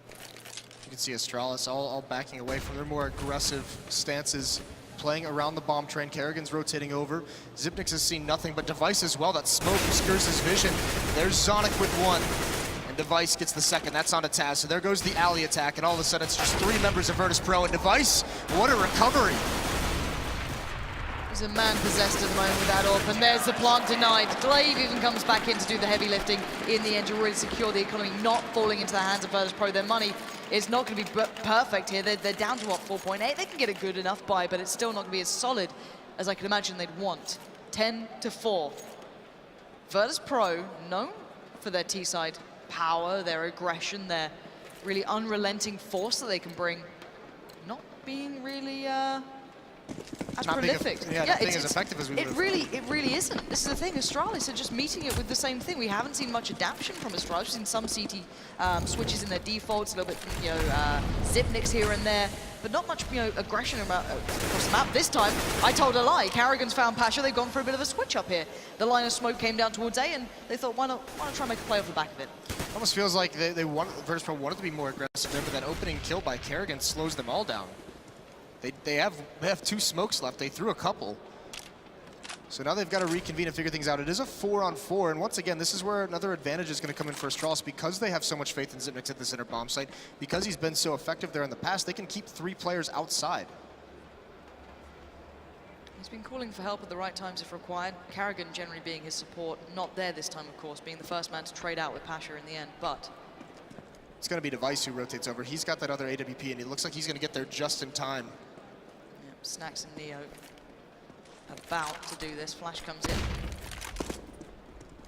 You can see Astralis all backing away from their more aggressive stances, playing around the bomb train. Kerrigan's rotating over. Zipnix has seen nothing but Device as well. That smoke obscures his vision. There's Zonic with 1. And Device gets the second. That's onto Taz. So there goes the alley attack, and all of a sudden it's just 3 members of Virtus.Pro. And Device, what a recovery. He's a man possessed at the moment with that AWP, and there's the plant denied. Glaive even comes back in to do the heavy lifting in the end to really secure the economy, not falling into the hands of Virtus.Pro. Their money is not going to be perfect here. They're down to, what, 4.8? They can get a good enough buy, but it's still not going to be as solid as I can imagine they'd want. 10-4. Virtus.Pro, known for their T-side power, their aggression, their really unrelenting force that they can bring, not being really as prolific. Not being as effective as we would have. It really isn't. This is the thing. Astralis are just meeting it with the same thing. We haven't seen much adaptation from Astralis. We've seen some CT switches in their defaults, a little bit, Zipniks here and there, but not much, aggression across the map. This time, I told a lie. Kerrigan's found Pasha. They've gone for a bit of a switch up here. The line of smoke came down towards A, and they thought, why not try and make a play off the back of it? Almost feels like Virtus.Pro wanted to be more aggressive there, but that opening kill by Kerrigan slows them all down. They have 2 smokes left. They threw a couple. So now they've got to reconvene and figure things out. It is a 4-on-4, and once again, this is where another advantage is going to come in for Astralis. Because they have so much faith in Zipnix at the center bomb site, because he's been so effective there in the past, they can keep 3 players outside. He's been calling for help at the right times if required. Kerrigan generally being his support. Not there this time, of course, being the first man to trade out with Pasha in the end, but it's going to be Device who rotates over. He's got that other AWP, and it looks like he's going to get there just in time. Snacks and Neo about to do this. Flash comes in.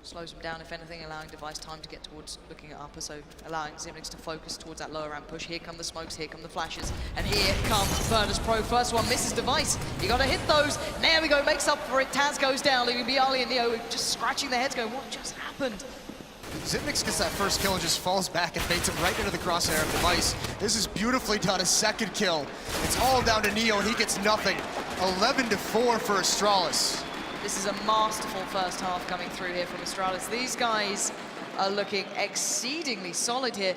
Slows him down, if anything, allowing Device time to get towards looking at upper, so allowing Zipnix to focus towards that lower ramp push. Here come the smokes, here come the flashes, and here comes Virtus.Pro. First one misses Device. You got to hit those. There we go, makes up for it. Taz goes down, leaving Bialy and Neo just scratching their heads going, what just happened? Zipnix gets that first kill and just falls back and baits him right into the crosshair of Device. This is beautifully done, a second kill. It's all down to Neo, and he gets nothing. 11-4 for Astralis. This is a masterful first half coming through here from Astralis. These guys are looking exceedingly solid here.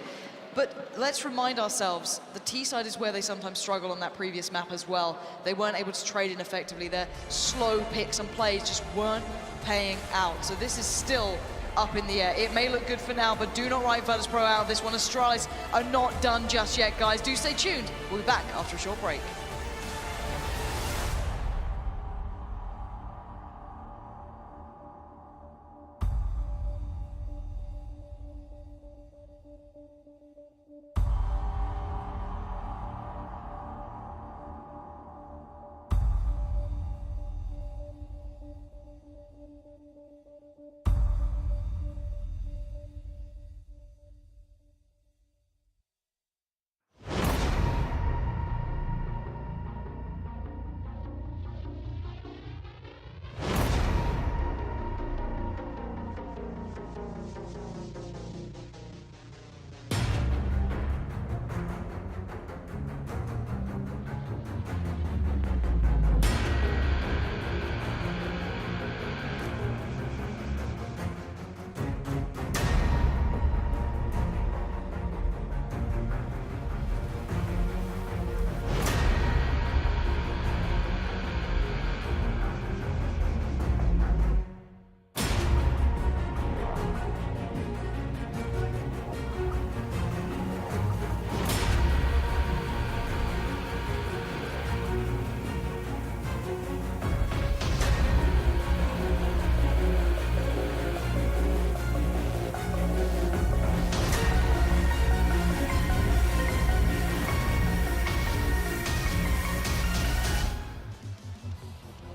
But let's remind ourselves, the T-side is where they sometimes struggle on that previous map as well. They weren't able to trade in effectively. Their slow picks and plays just weren't paying out. So this is still up in the air. It may look good for now, but do not write Virtus.Pro out of this one. Astralis are not done just yet, guys. Do stay tuned. We'll be back after a short break.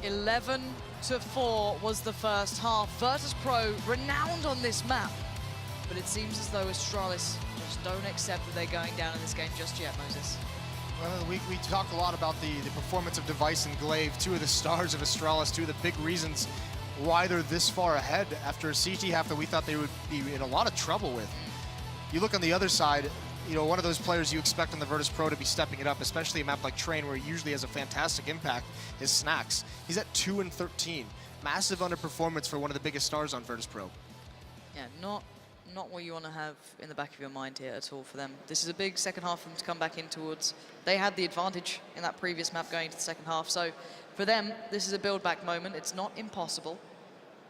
11-4 was the first half. Virtus.Pro renowned on this map, but it seems as though Astralis just don't accept that they're going down in this game just yet, Moses. Well, we talk a lot about the performance of Device and Glaive, two of the stars of Astralis, two of the big reasons why they're this far ahead after a CT half that we thought they would be in a lot of trouble with. You look on the other side, you know, one of those players you expect on the Virtus.Pro to be stepping it up, especially a map like Train where he usually has a fantastic impact, is Snacks. He's at 2-13. Massive underperformance for one of the biggest stars on Virtus.Pro. Yeah, not what you want to have in the back of your mind here at all for them. This is a big second half for them to come back in towards. They had the advantage in that previous map going into the second half, so for them, this is a build-back moment. It's not impossible.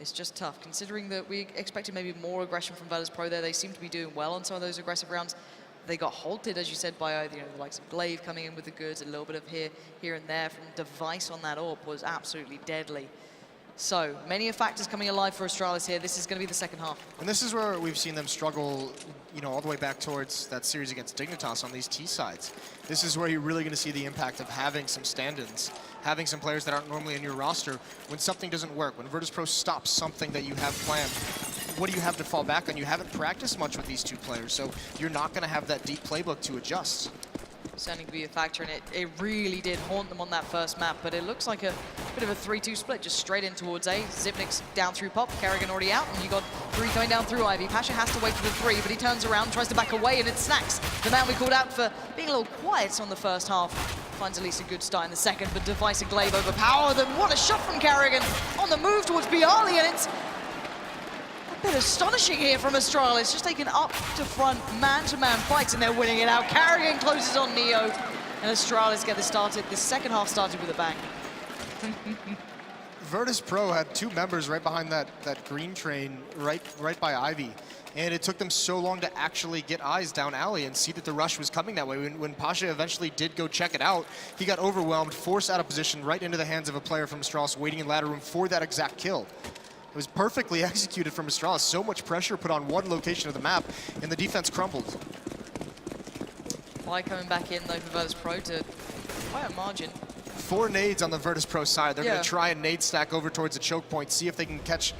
It's just tough, considering that we expected maybe more aggression from Virtus.Pro there. They seem to be doing well on some of those aggressive rounds. They got halted, as you said, by the likes of Glaive coming in with the goods, a little bit of here and there from Device on that AWP was absolutely deadly. So, many factors coming alive for Astralis here. This is going to be the second half. And this is where we've seen them struggle, you know, all the way back towards that series against Dignitas on these T sides. This is where you're really going to see the impact of having some stand-ins, having some players that aren't normally in your roster. When something doesn't work, when Virtus.Pro stops something that you have planned, what do you have to fall back on? You haven't practiced much with these two players, so you're not going to have that deep playbook to adjust. Certainly could be a factor, and it really did haunt them on that first map, but it looks like a bit of a 3-2 split, just straight in towards A. Zipnik's down through Pop, Kerrigan already out, and you got 3 coming down through Ivy. Pasha has to wait for the 3, but he turns around, tries to back away, and it's Snacks, the man we called out for being a little quiet on the first half. Finds at least a good start in the second, but Device and Glaive overpower them. What a shot from Kerrigan on the move towards Bialy, and it's a bit astonishing here from Astralis, just taking up to front, man-to-man fights, and they're winning it out. Kerrigan closes on Neo, and Astralis get this started. This second half started with a bang. Virtus.Pro had 2 members right behind that green train, right by Ivy. And it took them so long to actually get eyes down alley and see that the rush was coming that way. When Pasha eventually did go check it out, he got overwhelmed, forced out of position right into the hands of a player from Astralis waiting in ladder room for that exact kill. It was perfectly executed from Astralis. So much pressure put on one location of the map, and the defense crumbled. Why coming back in, though, for Virtus.Pro to quite a margin. 4 nades on the Virtus.Pro side. They're going to try and nade stack over towards the choke point, see if they can catch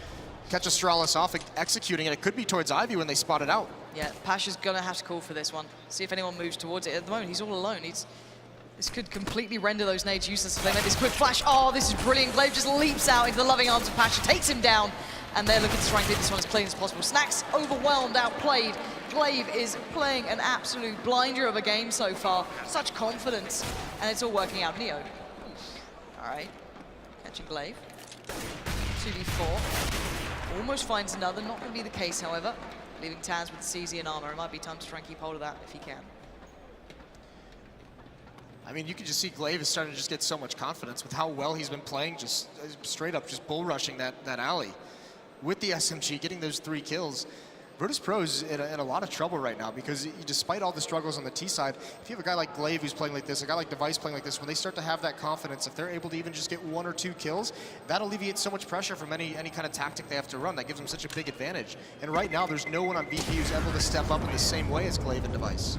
Astralis off executing it. It could be towards Ivy when they spot it out. Yeah, Pasha's going to have to call for this one. See if anyone moves towards it. At the moment, he's all alone. This could completely render those nades useless if they make this quick flash. Oh, this is brilliant. Glaive just leaps out into the loving arms of Pasha, takes him down, and they're looking to try and keep this one as clean as possible. Snacks overwhelmed, outplayed. Glaive is playing an absolute blinder of a game so far. Such confidence, and it's all working out. Neo. All right, catching Glaive. 2v4. Almost finds another. Not going to be the case, however. Leaving Taz with CZ and armor. It might be time to try and keep hold of that if he can. I mean, you can just see Glaive is starting to just get so much confidence with how well he's been playing, just straight up just bull rushing that alley. With the SMG, getting those 3 kills, Virtus.Pro is in a lot of trouble right now because despite all the struggles on the T side, if you have a guy like Glaive who's playing like this, a guy like Device playing like this, when they start to have that confidence, if they're able to even just get 1 or 2 kills, that alleviates so much pressure from any kind of tactic they have to run. That gives them such a big advantage. And right now, there's no one on VP who's able to step up in the same way as Glaive and Device.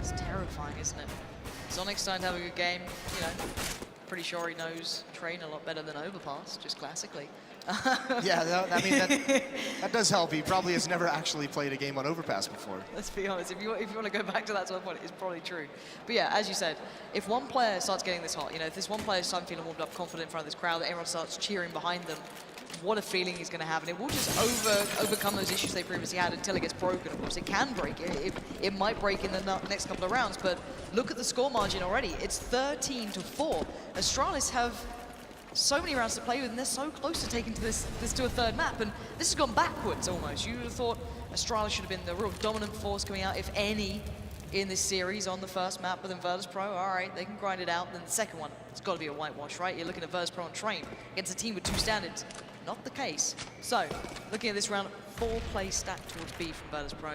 It's terrifying, isn't it? Sonic's starting to have a good game, you know. Pretty sure he knows Train a lot better than Overpass, just classically. Yeah, I mean, that does help. He probably has never actually played a game on Overpass before. Let's be honest, if you want to go back to that sort of point, it's probably true. But yeah, as you said, if one player starts getting this hot, you know, if this one player starts feeling warmed up, confident in front of this crowd, that everyone starts cheering behind them, what a feeling he's going to have, and it will just overcome those issues they previously had until it gets broken. Of course, it can break. It might break in the next couple of rounds, but look at the score margin already. It's 13-4. Astralis have so many rounds to play with, and they're so close to taking this to a third map, and this has gone backwards almost. You would have thought Astralis should have been the real dominant force coming out, if any, in this series on the first map, but then Virtus.Pro, all right, they can grind it out. Then the second one, it's got to be a whitewash, right? You're looking at Virtus.Pro on Train against a team with 2 standards. Not the case. So, looking at this round, 4 plays stacked towards B from Virtus.Pro.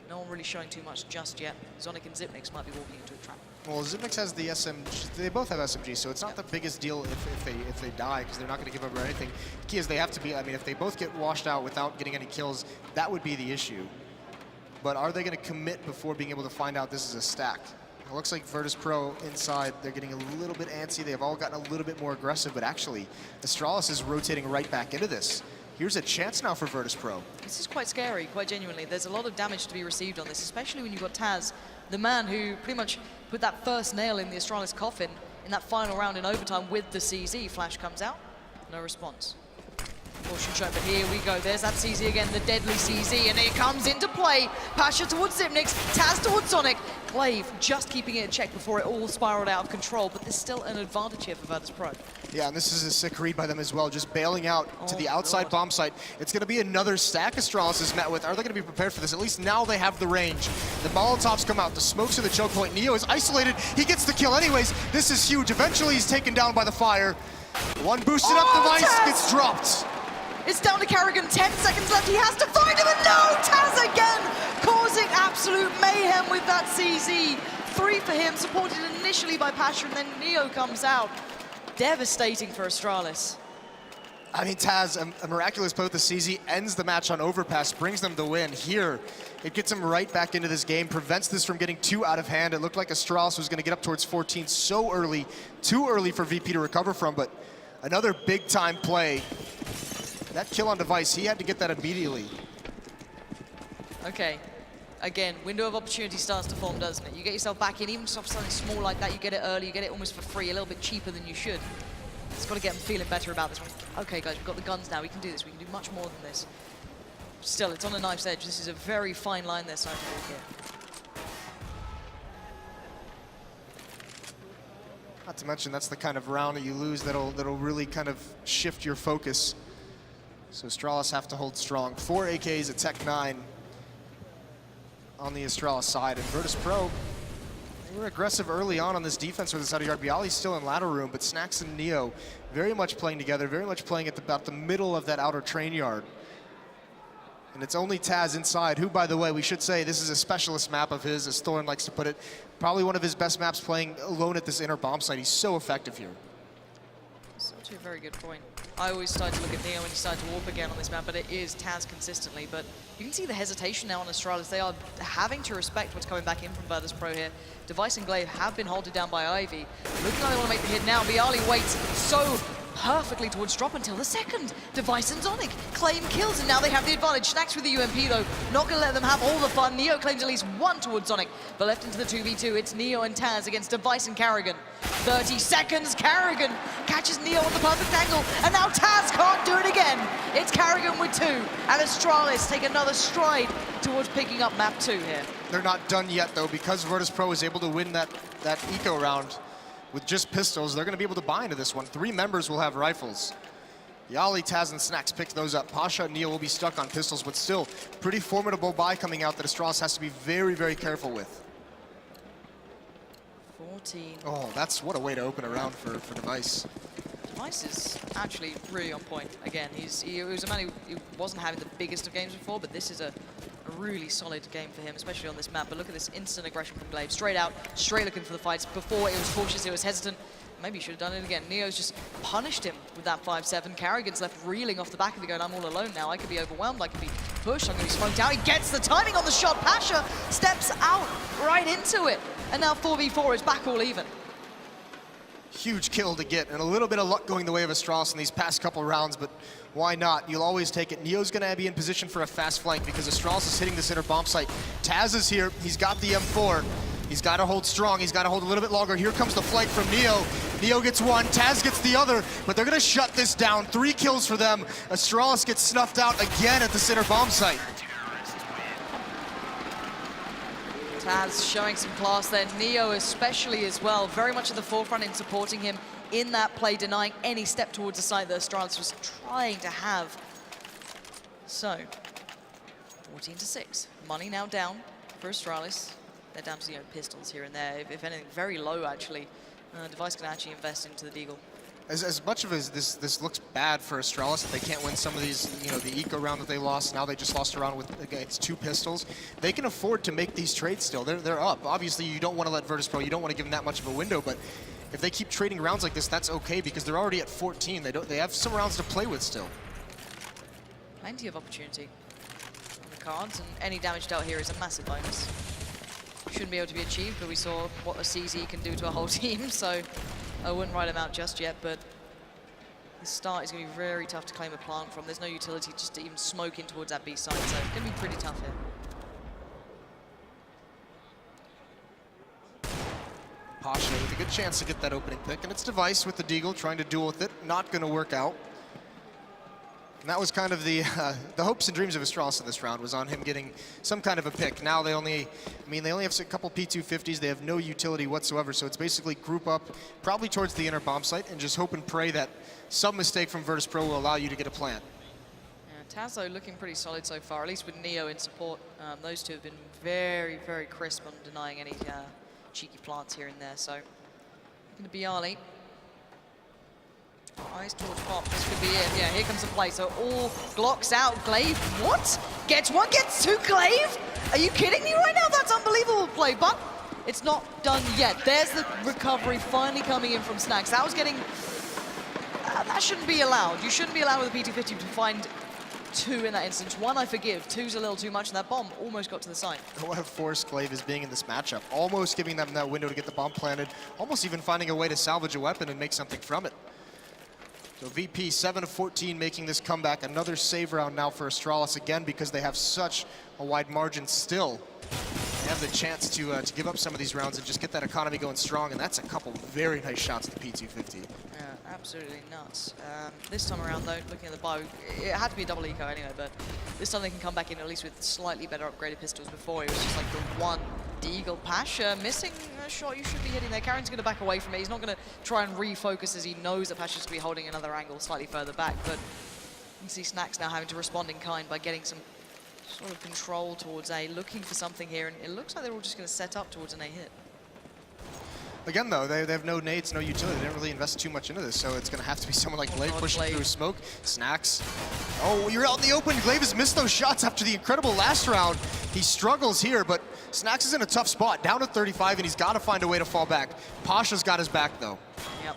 No one really showing too much just yet. Zonic and Zipnix might be walking into a trap. Well, Zipnix has the SMG. They both have SMG, so it's not the biggest deal if they die, because they're not going to give up or anything. The key is they have to be. I mean, if they both get washed out without getting any kills, that would be the issue. But are they going to commit before being able to find out this is a stack? It looks like Virtus.Pro inside, they're getting a little bit antsy. They've all gotten a little bit more aggressive, but actually, Astralis is rotating right back into this. Here's a chance now for Virtus.Pro. This is quite scary, quite genuinely. There's a lot of damage to be received on this, especially when you've got Taz, the man who pretty much put that first nail in the Astralis coffin in that final round in overtime with the CZ. Flash comes out, no response. Caution shot, but here we go. There's that CZ again, the deadly CZ, and it comes into play. Pasha towards Zipnix, Taz towards Sonic. Glaive just keeping it in check before it all spiraled out of control, but there's still an advantage here for Virtus.Pro. Yeah, and this is a sick read by them as well, just bailing out to the outside bomb site. It's going to be another stack Astralis is met with. Are they going to be prepared for this? At least now they have the range. The Molotovs come out, the smokes to the choke point. Neo is isolated. He gets the kill anyways. This is huge. Eventually he's taken down by the fire. One boosted up device Taz! gets dropped. It's down to Carrigan, 10 seconds left, he has to find him, and no! Taz again, causing absolute mayhem with that CZ. 3 for him, supported initially by Pasha, and then Neo comes out. Devastating for Astralis. I mean, Taz, a miraculous play with the CZ, ends the match on overpass, brings them the win. Here, it gets him right back into this game, prevents this from getting too out of hand. It looked like Astralis was going to get up towards 14 so early, too early for VP to recover from, but another big-time play. That kill on device, he had to get that immediately. Okay, again, window of opportunity starts to form, doesn't it? You get yourself back in, even off something small like that, you get it early, you get it almost for free, a little bit cheaper than you should. It's got to get them feeling better about this one. Okay, guys, we've got the guns now, we can do this, we can do much more than this. Still, it's on a knife's edge. This is a very fine line they're starting to walk here. Not to mention, that's the kind of round that you lose that'll really kind of shift your focus. So Astralis have to hold strong. 4 AKs, a Tech 9 on the Astralis side. And Virtus.Pro, they were aggressive early on this defense for the side of yard. Bialy's still in ladder room, but Snacks and Neo very much playing together, very much playing at about the middle of that outer train yard. And it's only Taz inside, who, by the way, we should say this is a specialist map of his, as Thorin likes to put it. Probably one of his best maps playing alone at this inner bomb site. He's so effective here. That's actually a very good point. I always start to look at Neo when he started to warp again on this map, but it is Taz consistently. But you can see the hesitation now on Astralis. They are having to respect what's coming back in from Virtus.Pro here. Device and Glaive have been halted down by Ivy. Looking like they want to make the hit now. Bialy waits so perfectly towards drop until the second. Device and Zonic claim kills, and now they have the advantage. Snacks with the UMP though, not gonna let them have all the fun. Neo claims at least 1 towards Zonic, but left into the 2v2, it's Neo and Taz against Device and Carrigan. 30 seconds, Carrigan catches Neo on the perfect angle, and now Taz can't do it again. It's Carrigan with 2, and Astralis take another stride towards picking up map 2 here. They're not done yet though, because Virtus.Pro is able to win that eco round with just pistols. They're going to be able to buy into this one. 3 members will have rifles. Bialy, Taz, and Snacks pick those up. Pasha and Neo will be stuck on pistols, but still pretty formidable buy coming out that Astralis has to be very, very careful with. 14. Oh, that's what a way to open a round for Device. Device is actually really on point. Again, he was a man who wasn't having the biggest of games before, but this is a really solid game for him, especially on this map. But look at this instant aggression from Glaive. Straight out, straight looking for the fights. Before, it was cautious, it was hesitant. Maybe he should have done it again. Neo's just punished him with that 5-7. Carrigan's left reeling off the back of it going, I'm all alone now. I could be overwhelmed, I could be pushed, I'm going to be smoked out. He gets the timing on the shot. Pasha steps out right into it. And now 4v4 is back all even. Huge kill to get, and a little bit of luck going the way of Astralis in these past couple rounds, but why not? You'll always take it. Neo's going to be in position for a fast flank because Astralis is hitting this inner bomb site. Taz is here. He's got the M4. He's got to hold strong. He's got to hold a little bit longer. Here comes the flank from Neo. Neo gets 1, Taz gets the other, but they're going to shut this down. 3 kills for them. Astralis gets snuffed out again at the center bomb site. Taz showing some class there. Neo especially as well, very much at the forefront in supporting him in that play, denying any step towards the site that Astralis was trying to have. So, 14-6. Money now down for Astralis. They're down to pistols here and there. If anything, very low actually. Device can actually invest into the Deagle. As much of as this looks bad for Astralis, that they can't win some of these, the eco round that they lost, now they just lost a round with against 2 pistols, they can afford to make these trades still. They're up. Obviously, you don't want to let Virtus.Pro, you don't want to give them that much of a window, but if they keep trading rounds like this, that's okay because they're already at 14. They have some rounds to play with still. Plenty of opportunity on the cards, and any damage dealt here is a massive bonus. shouldn't be able to be achieved, but we saw what a CZ can do to a whole team, so I wouldn't write him out just yet, but the start is going to be very tough to claim a plant from. There's no utility just to even smoke in towards that B side, so it's going to be pretty tough here. Pasha with a good chance to get that opening pick, and it's Device with the Deagle trying to duel with it. Not going to work out. And that was kind of the hopes and dreams of Astralis in this round, was on him getting some kind of a pick. Now they only have a couple P250s. They have no utility whatsoever, so it's basically group up, probably towards the inner bomb site, and just hope and pray that some mistake from Virtus.Pro will allow you to get a plant. Yeah, Tazo looking pretty solid so far, at least with Neo in support. Those two have been very, very crisp on denying any cheeky plants here and there, so going to be Ali. Eyes towards Pop, this could be it. Yeah, here comes the play. So all Glocks out, Glaive, what? Gets one, gets two, Glaive? Are you kidding me right now? That's unbelievable play, but it's not done yet. There's the recovery finally coming in from Snacks. That was getting, that shouldn't be allowed. You shouldn't be allowed with a P250 to find two in that instance. One I forgive, two's a little too much, and that bomb almost got to the side. What a force Glaive is being in this matchup. Almost giving them that window to get the bomb planted, almost even finding a way to salvage a weapon and make something from it. So VP 7 of 14 making this comeback. Another save round now for Astralis again because they have such a wide margin still. They have the chance to give up some of these rounds and just get that economy going strong, and that's a couple very nice shots at the P250. Yeah, absolutely nuts. This time around though, looking at the bow, it had to be a double eco anyway, but this time they can come back in at least with slightly better upgraded pistols. Before it was just like the one Deagle. Pasha missing a shot you should be hitting there. Karen's going to back away from it. He's not going to try and refocus as he knows that Pasha's going to be holding another angle slightly further back, but you can see Snacks now having to respond in kind by getting some sort of control towards A, looking for something here, and it looks like they're all just going to set up towards an A hit. Again, though, they have no nades, no utility. They didn't really invest too much into this, so it's going to have to be someone like Glaive pushing through smoke. Snacks. Oh, you're out in the open. Glaive has missed those shots after the incredible last round. He struggles here, but Snacks is in a tough spot, down at 35, and he's got to find a way to fall back. Pasha's got his back, though. Yep.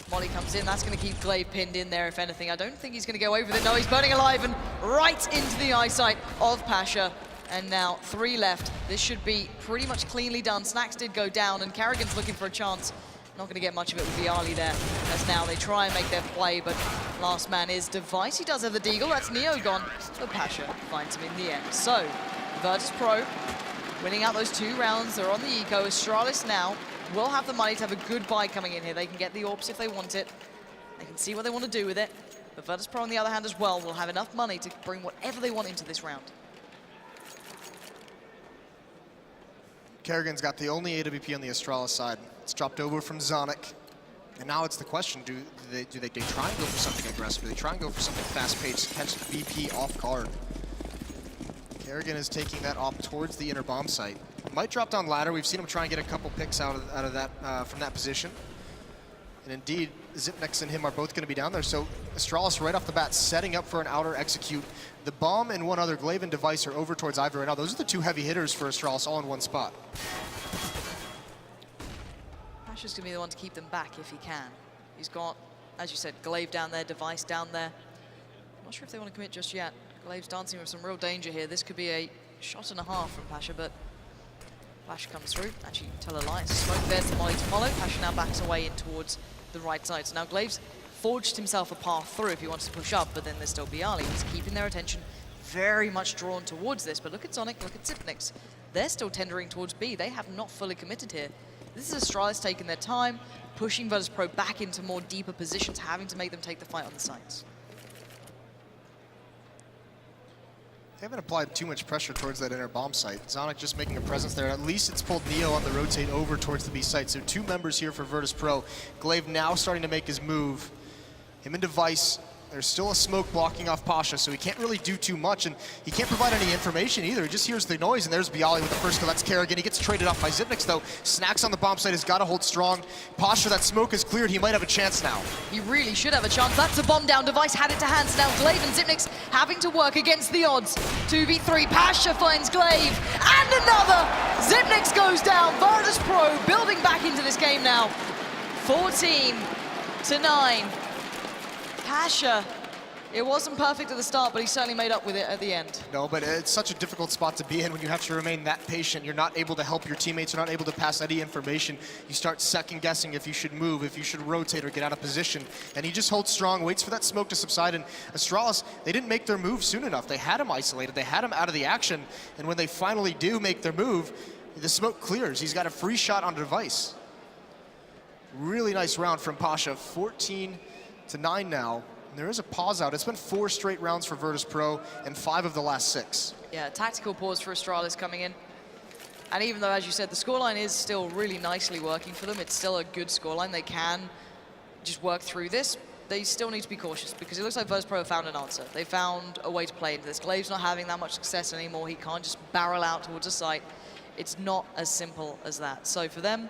Molly comes in. That's going to keep Glaive pinned in there, if anything. I don't think he's going to go over there. No, he's burning alive and right into the eyesight of Pasha. And now 3 left. This should be pretty much cleanly done. Snacks did go down, and Carrigan's looking for a chance. Not going to get much of it with Viali there, as now they try and make their play, but last man is Device. He does have the Deagle. That's Neo gone, but Pasha finds him in the end. So, Virtus.Pro winning out those 2 rounds. They're on the eco. Astralis now will have the money to have a good buy coming in here. They can get the AWPs if they want it. They can see what they want to do with it. But Virtus.Pro, on the other hand, as well, will have enough money to bring whatever they want into this round. Kerrigan's got the only AWP on the Astralis side. It's dropped over from Zonic. And now it's the question, do they try and go for something aggressive? Do they try and go for something fast-paced to catch the VP off guard? Kerrigan is taking that off towards the inner bomb site. Might drop down ladder. We've seen him try and get a couple picks out of that from that position. And indeed, Zipnex and him are both going to be down there. So Astralis right off the bat setting up for an outer execute. The bomb and one other, Glaive and Device, are over towards Ivy right now. Those are the 2 heavy hitters for Astralis all in one spot. Pasha's going to be the one to keep them back if he can. He's got, as you said, Glaive down there, Device down there. I'm not sure if they want to commit just yet. Glaive's dancing with some real danger here. This could be a shot and a half from Pasha, but Flash comes through. Actually, tell a lie. It's smoke. There's the molly to follow. Pasha now backs away in towards the right side. So now Glaive's forged himself a path through if he wants to push up, but then there's still Bialy. He's keeping their attention very much drawn towards this. But look at Sonic, look at Zipnix. They're still tendering towards B. They have not fully committed here. This is Astralis taking their time, pushing Virtus.Pro back into more deeper positions, having to make them take the fight on the sides. They haven't applied too much pressure towards that inner bomb site. Zonic just making a presence there. At least it's pulled Neo on the rotate over towards the B site. So 2 members here for Virtus.Pro. Glaive now starting to make his move. Him and Device. There's still a smoke blocking off Pasha, so he can't really do too much, and he can't provide any information either. He just hears the noise, and there's Bialy with the first kill. That's Kerrigan. He gets traded off by Zipnix, though. Snacks on the bomb site has got to hold strong. Pasha, that smoke is cleared. He might have a chance now. He really should have a chance. That's a bomb down. Device had it to hand. So now Glaive and Zipnix having to work against the odds. 2v3. Pasha finds Glaive, and another. Zipnix goes down. Virtus.Pro building back into this game now. 14-9. Pasha It wasn't perfect at the start, but he certainly made up with it at the end. No, but it's such a difficult spot to be in when you have to remain that patient. You're not able to help your teammates. You're not able to pass any information. You start second guessing if you should move, if you should rotate or get out of position. And he just holds strong, waits for that smoke to subside. And Astralis, they didn't make their move soon enough. They had him isolated. They had him out of the action. And when they finally do make their move, the smoke clears. He's got a free shot on device. Really nice round from Pasha. 14-9 now. There is a pause out. It's been 4 straight rounds for Virtus.Pro and 5 of the last 6. Yeah, tactical pause for Astralis coming in. And even though, as you said, the scoreline is still really nicely working for them, it's still a good scoreline. They can just work through this. They still need to be cautious because it looks like Virtus.Pro have found an answer. They found a way to play into this. Glaive's not having that much success anymore. He can't just barrel out towards a site. It's not as simple as that. So for them,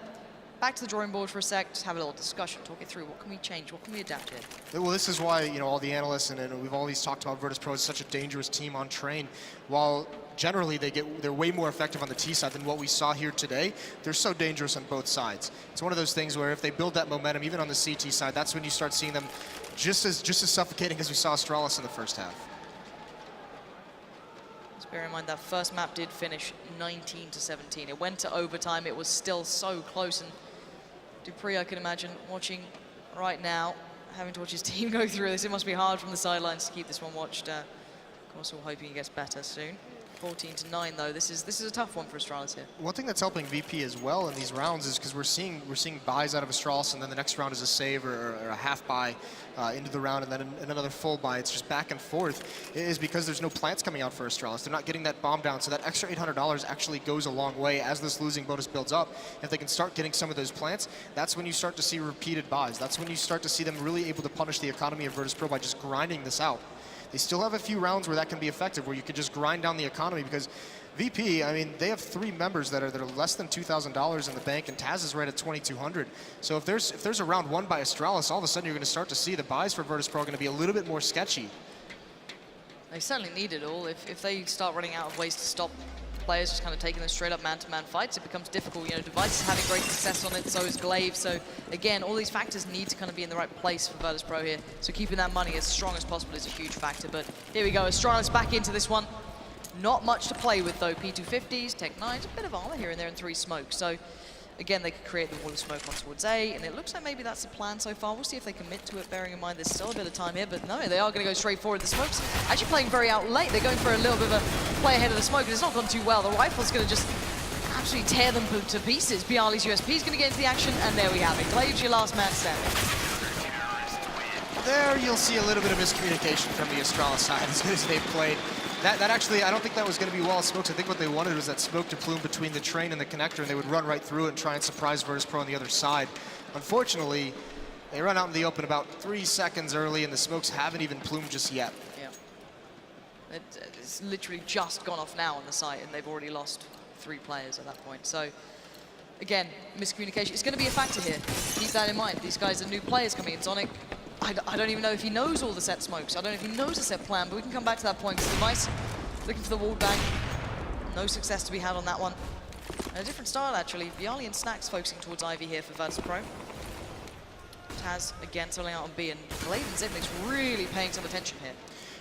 back to the drawing board for a sec, just have a little discussion, talk it through. What can we change? What can we adapt here? Well, this is why, you know, all the analysts and we've always talked about Virtus.Pro as such a dangerous team on train. While generally they're way more effective on the T side than what we saw here today, they're so dangerous on both sides. It's one of those things where if they build that momentum, even on the CT side, that's when you start seeing them just as suffocating as we saw Astralis in the first half. Bear in mind that first map did finish 19-17. It went to overtime. It was still so close. And Dupree, I can imagine, watching right now, having to watch his team go through this. It must be hard from the sidelines to keep this one watched. Of course, we're hoping he gets better soon. 14-9 though. This is a tough one for Astralis here. One thing that's helping VP as well in these rounds is because we're seeing buys out of Astralis, and then the next round is a save or a half buy into the round, and then another full buy. It's just back and forth. It is because there's no plants coming out for Astralis. They're not getting that bomb down, so that extra $800 actually goes a long way as this losing bonus builds up. If they can start getting some of those plants, that's when you start to see repeated buys. That's when you start to see them really able to punish the economy of Virtus.Pro by just grinding this out. They still have a few rounds where that can be effective, where you could just grind down the economy, because VP, I mean, they have 3 members that are less than $2,000 in the bank, and Taz is right at 2,200. So if there's a round won by Astralis, all of a sudden you're going to start to see the buys for Virtus.Pro are going to be a little bit more sketchy. They certainly need it all. If they start running out of ways to stop players just kind of taking those straight up man-to-man fights, it becomes difficult. You know, Device is having great success on it, so is Glaive. So again, all these factors need to kind of be in the right place for Virtus.Pro here. So keeping that money as strong as possible is a huge factor. But here we go, Astralis back into this one. Not much to play with though. P250s, Tech 9s, a bit of armor here and there, and 3 smokes. So again, they could create the wall of smoke on towards A, and it looks like maybe that's the plan so far. We'll see if they commit to it, bearing in mind there's still a bit of time here, but no, they are going to go straight forward. The smokes actually playing very out late. They're going for a little bit of a play ahead of the smoke, and it's not gone too well. The rifle's going to just absolutely tear them to pieces. Bialy's USP is going to get into the action, and there we have it. Glaive's your last man standing. There you'll see a little bit of miscommunication from the Astralis side, as good as they've played. That actually, I don't think that was going to be wall of smokes. I think what they wanted was that smoke to plume between the train and the connector, and they would run right through it and try and surprise Virtus.Pro on the other side. Unfortunately, they run out in the open about 3 seconds early, and the smokes haven't even plumed just yet. Yeah. It's literally just gone off now on the site, and they've already lost 3 players at that point. So, again, miscommunication. It's going to be a factor here. Keep that in mind. These guys are new players coming in. Sonic, I don't even know if he knows all the set smokes. I don't know if he knows the set plan, but we can come back to that point, because Device looking for the wall bang. No success to be had on that one. And a different style, actually. Bialy and Snacks focusing towards Ivy here for Virtus.Pro. Taz, again, selling out on B, and Glaive and Zipnik's really paying some attention here.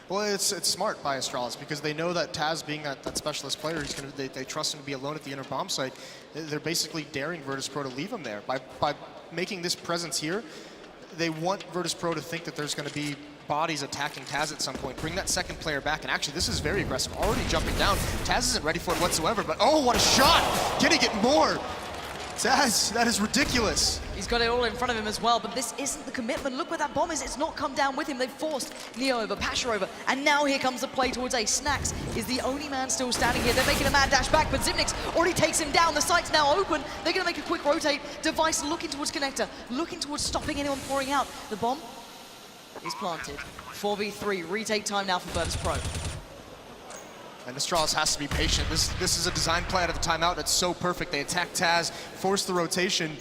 Well, it's smart by Astralis, because they know that Taz, being that specialist player, they trust him to be alone at the inner bomb site. They're basically daring Virtus.Pro to leave him there. By making this presence here, they want Virtus.Pro to think that there's going to be bodies attacking Taz at some point. Bring that second player back, and actually this is very aggressive. Already jumping down. Taz isn't ready for it whatsoever, but oh, what a shot! Can he get more? Taz, that is ridiculous. He's got it all in front of him as well, but this isn't the commitment. Look where that bomb is. It's not come down with him. They've forced Neo over, Pasha over, and now here comes the play towards A. Snacks is the only man still standing here. They're making a mad dash back, but Zipnik's already takes him down. The site's now open. They're going to make a quick rotate. Device looking towards connector, looking towards stopping anyone pouring out. The bomb is planted. 4v3, retake time now for Virtus.Pro. And Astralis has to be patient. This is a design play out of the timeout. It's so perfect. They attack Taz, force the rotation.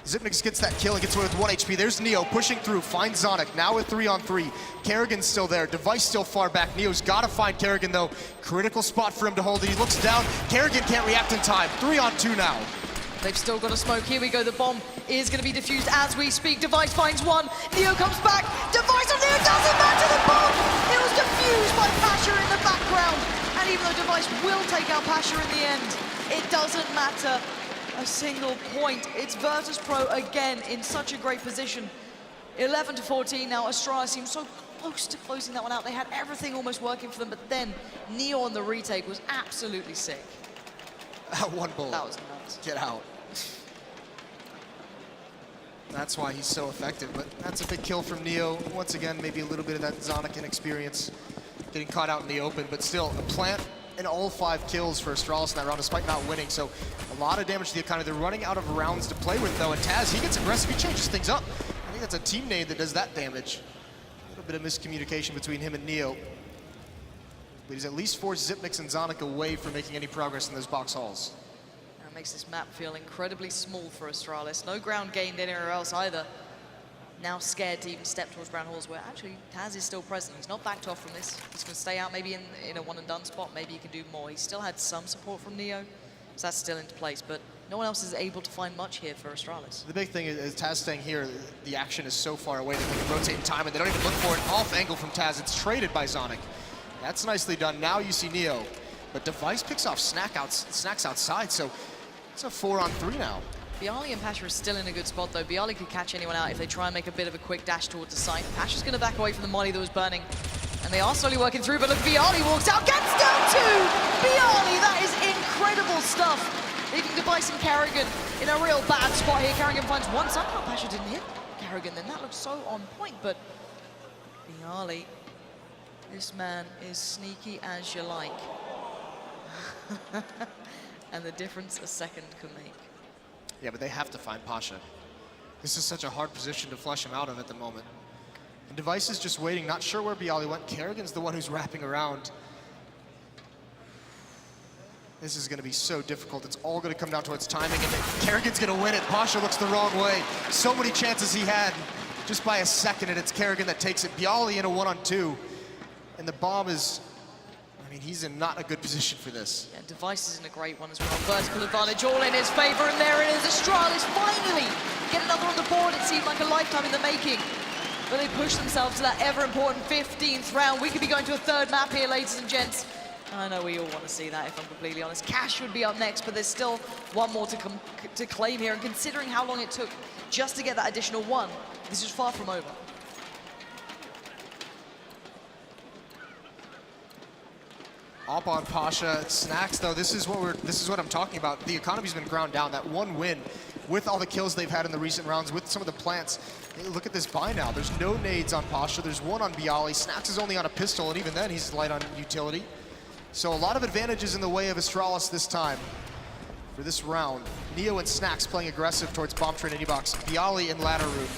Zipnik gets that kill and gets away with 1 HP. There's Neo pushing through, finds Zonic, now with 3-on-3. Kerrigan's still there, Device still far back. Neo's gotta find Kerrigan though. Critical spot for him to hold it. He looks down, Kerrigan can't react in time. 3-on-2 now. They've still got a smoke. Here we go. The bomb is going to be diffused as we speak. Device finds one. Neo comes back. Device on Neo doesn't matter the bomb. It was diffused by Pasha in the background. And even though Device will take out Pasha in the end, it doesn't matter a single point. It's Virtus.Pro again in such a great position. 11-14 now. Astralis seems so close to closing that one out. They had everything almost working for them, but then Neo on the retake was absolutely sick. One bullet. That was nuts. Get out. That's why he's so effective, but that's a big kill from Neo. Once again, maybe a little bit of that Zonic inexperience getting caught out in the open, but still a plant and all 5 kills for Astralis in that round despite not winning. So a lot of damage to the economy. They're running out of rounds to play with though, and Taz, he gets aggressive, he changes things up. I think that's a team nade that does that damage. A little bit of miscommunication between him and Neo. But he's at least forced Xyp9x and Zonic away from making any progress in those box halls. That makes this map feel incredibly small for Astralis. No ground gained anywhere else either. Now scared to even step towards brown halls where actually Taz is still present. He's not backed off from this. He's going to stay out maybe in a one and done spot. Maybe he can do more. He still had some support from Neo, so that's still into place. But no one else is able to find much here for Astralis. The big thing is Taz staying here, the action is so far away that they can rotate in time and they don't even look for an off angle from Taz. It's traded by Zonic. That's nicely done. Now you see Neo, but Device picks off Snacks outside, so it's a 4-on-3 now. Bialy and Pasha are still in a good spot though. Bialy could catch anyone out if they try and make a bit of a quick dash towards the site. Pasha's going to back away from the molly that was burning. And they are slowly working through, but look, Bialy walks out, gets down two! Bialy, that is incredible stuff. Leaving Device and Karrigan in a real bad spot here. Karrigan finds one. Somehow Pasha didn't hit Karrigan then. That looks so on point, but Bialy, this man is sneaky as you like. And the difference a second can make. Yeah, but they have to find Pasha. This is such a hard position to flush him out of at the moment. And Device is just waiting, not sure where Bialy went. Karrigan's the one who's wrapping around. This is going to be so difficult. It's all going to come down towards timing, and Karrigan's going to win it. Pasha looks the wrong way. So many chances he had, just by a second, and it's Karrigan that takes it. Bialy in a 1-on-2, and the bomb is, I mean, he's in not a good position for this. Yeah, Device is in a great one as well. Vertical advantage all in his favor, and there it is. Astralis finally get another on the board. It seemed like a lifetime in the making. But they push themselves to that ever-important 15th round. We could be going to a third map here, ladies and gents. I know we all want to see that, if I'm completely honest. Cash would be up next, but there's still one more to claim here. And considering how long it took just to get that additional one, this is far from over. Up on Pasha, Snacks though, this is what I'm talking about. The economy's been ground down. That one win, with all the kills they've had in the recent rounds, with some of the plants. Hey, look at this buy now. There's no nades on Pasha. There's one on Bialy. Snacks is only on a pistol, and even then he's light on utility. So a lot of advantages in the way of Astralis this time for this round. Neo and Snacks playing aggressive towards bomb train and E-box. Bialy in ladder room.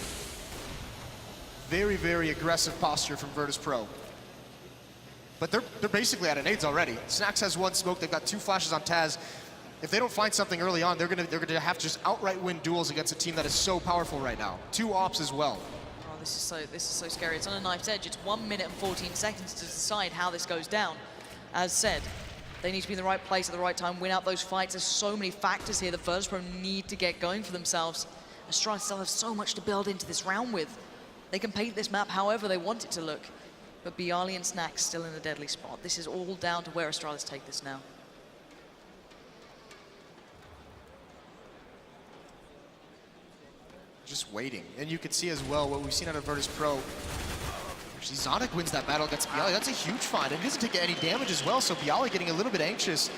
Very, very aggressive posture from Virtus.Pro. But they're basically out of nades already. Snacks has one smoke. They've got 2 flashes on Taz. If they don't find something early on, they're gonna have to just outright win duels against a team that is so powerful right now. 2 ops as well. Oh, this is so scary. It's on a knife's edge. It's 1 minute and 14 seconds to decide how this goes down. As said, they need to be in the right place at the right time, win out those fights. There's so many factors here that Virtus.Pro need to get going for themselves. Astralis still have so much to build into this round with. They can paint this map however they want it to look. But Bialy and Snacks still in a deadly spot. This is all down to where Astralis take this now. Just waiting. And you can see as well what we've seen out of Virtus.Pro. Actually, Zonic wins that battle against Bialy. That's a huge find. And he doesn't take any damage as well, so Bialy getting a little bit anxious.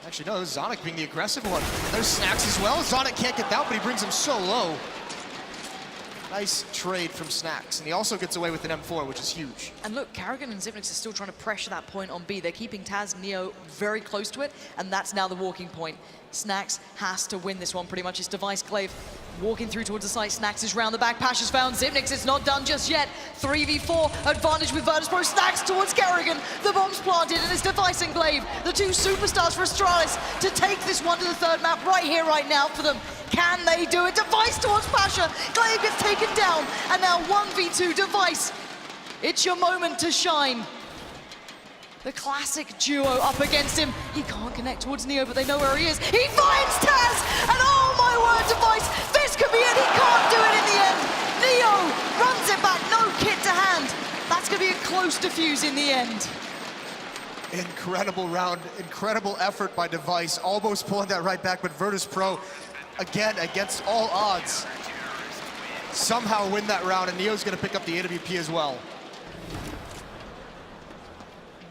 Actually, no, Zonic being the aggressive one. And there's Snacks as well. Zonic can't get down, but he brings him so low. Nice trade from Snacks. And he also gets away with an M4, which is huge. And look, Karrigan and Xyp9x are still trying to pressure that point on B. They're keeping Taz and Neo very close to it, and that's now the walking point. Snacks has to win this one pretty much. It's Device Glaive walking through towards the site. Snacks is round the back. Pasha's found Xyp9x. It's not done just yet. 3v4 advantage with Virtus.Pro. Snacks towards Karrigan. The bomb's planted, and it's Device and Glaive, the 2 superstars for Astralis, to take this one to the third map right here, right now for them. Can they do it? Device towards Pasha. Glaive gets taken down, and now 1v2 Device. It's your moment to shine. The classic duo up against him. He can't connect towards Neo, but they know where he is. He finds Taz, and oh my my word, Device, this could be it. He can't do it in the end. Neo runs it back, no kit to hand. That's going to be a close defuse in the end. Incredible round, incredible effort by Device, almost pulling that right back, but Virtus.Pro, again, against all odds, somehow win that round, and Neo's going to pick up the AWP as well.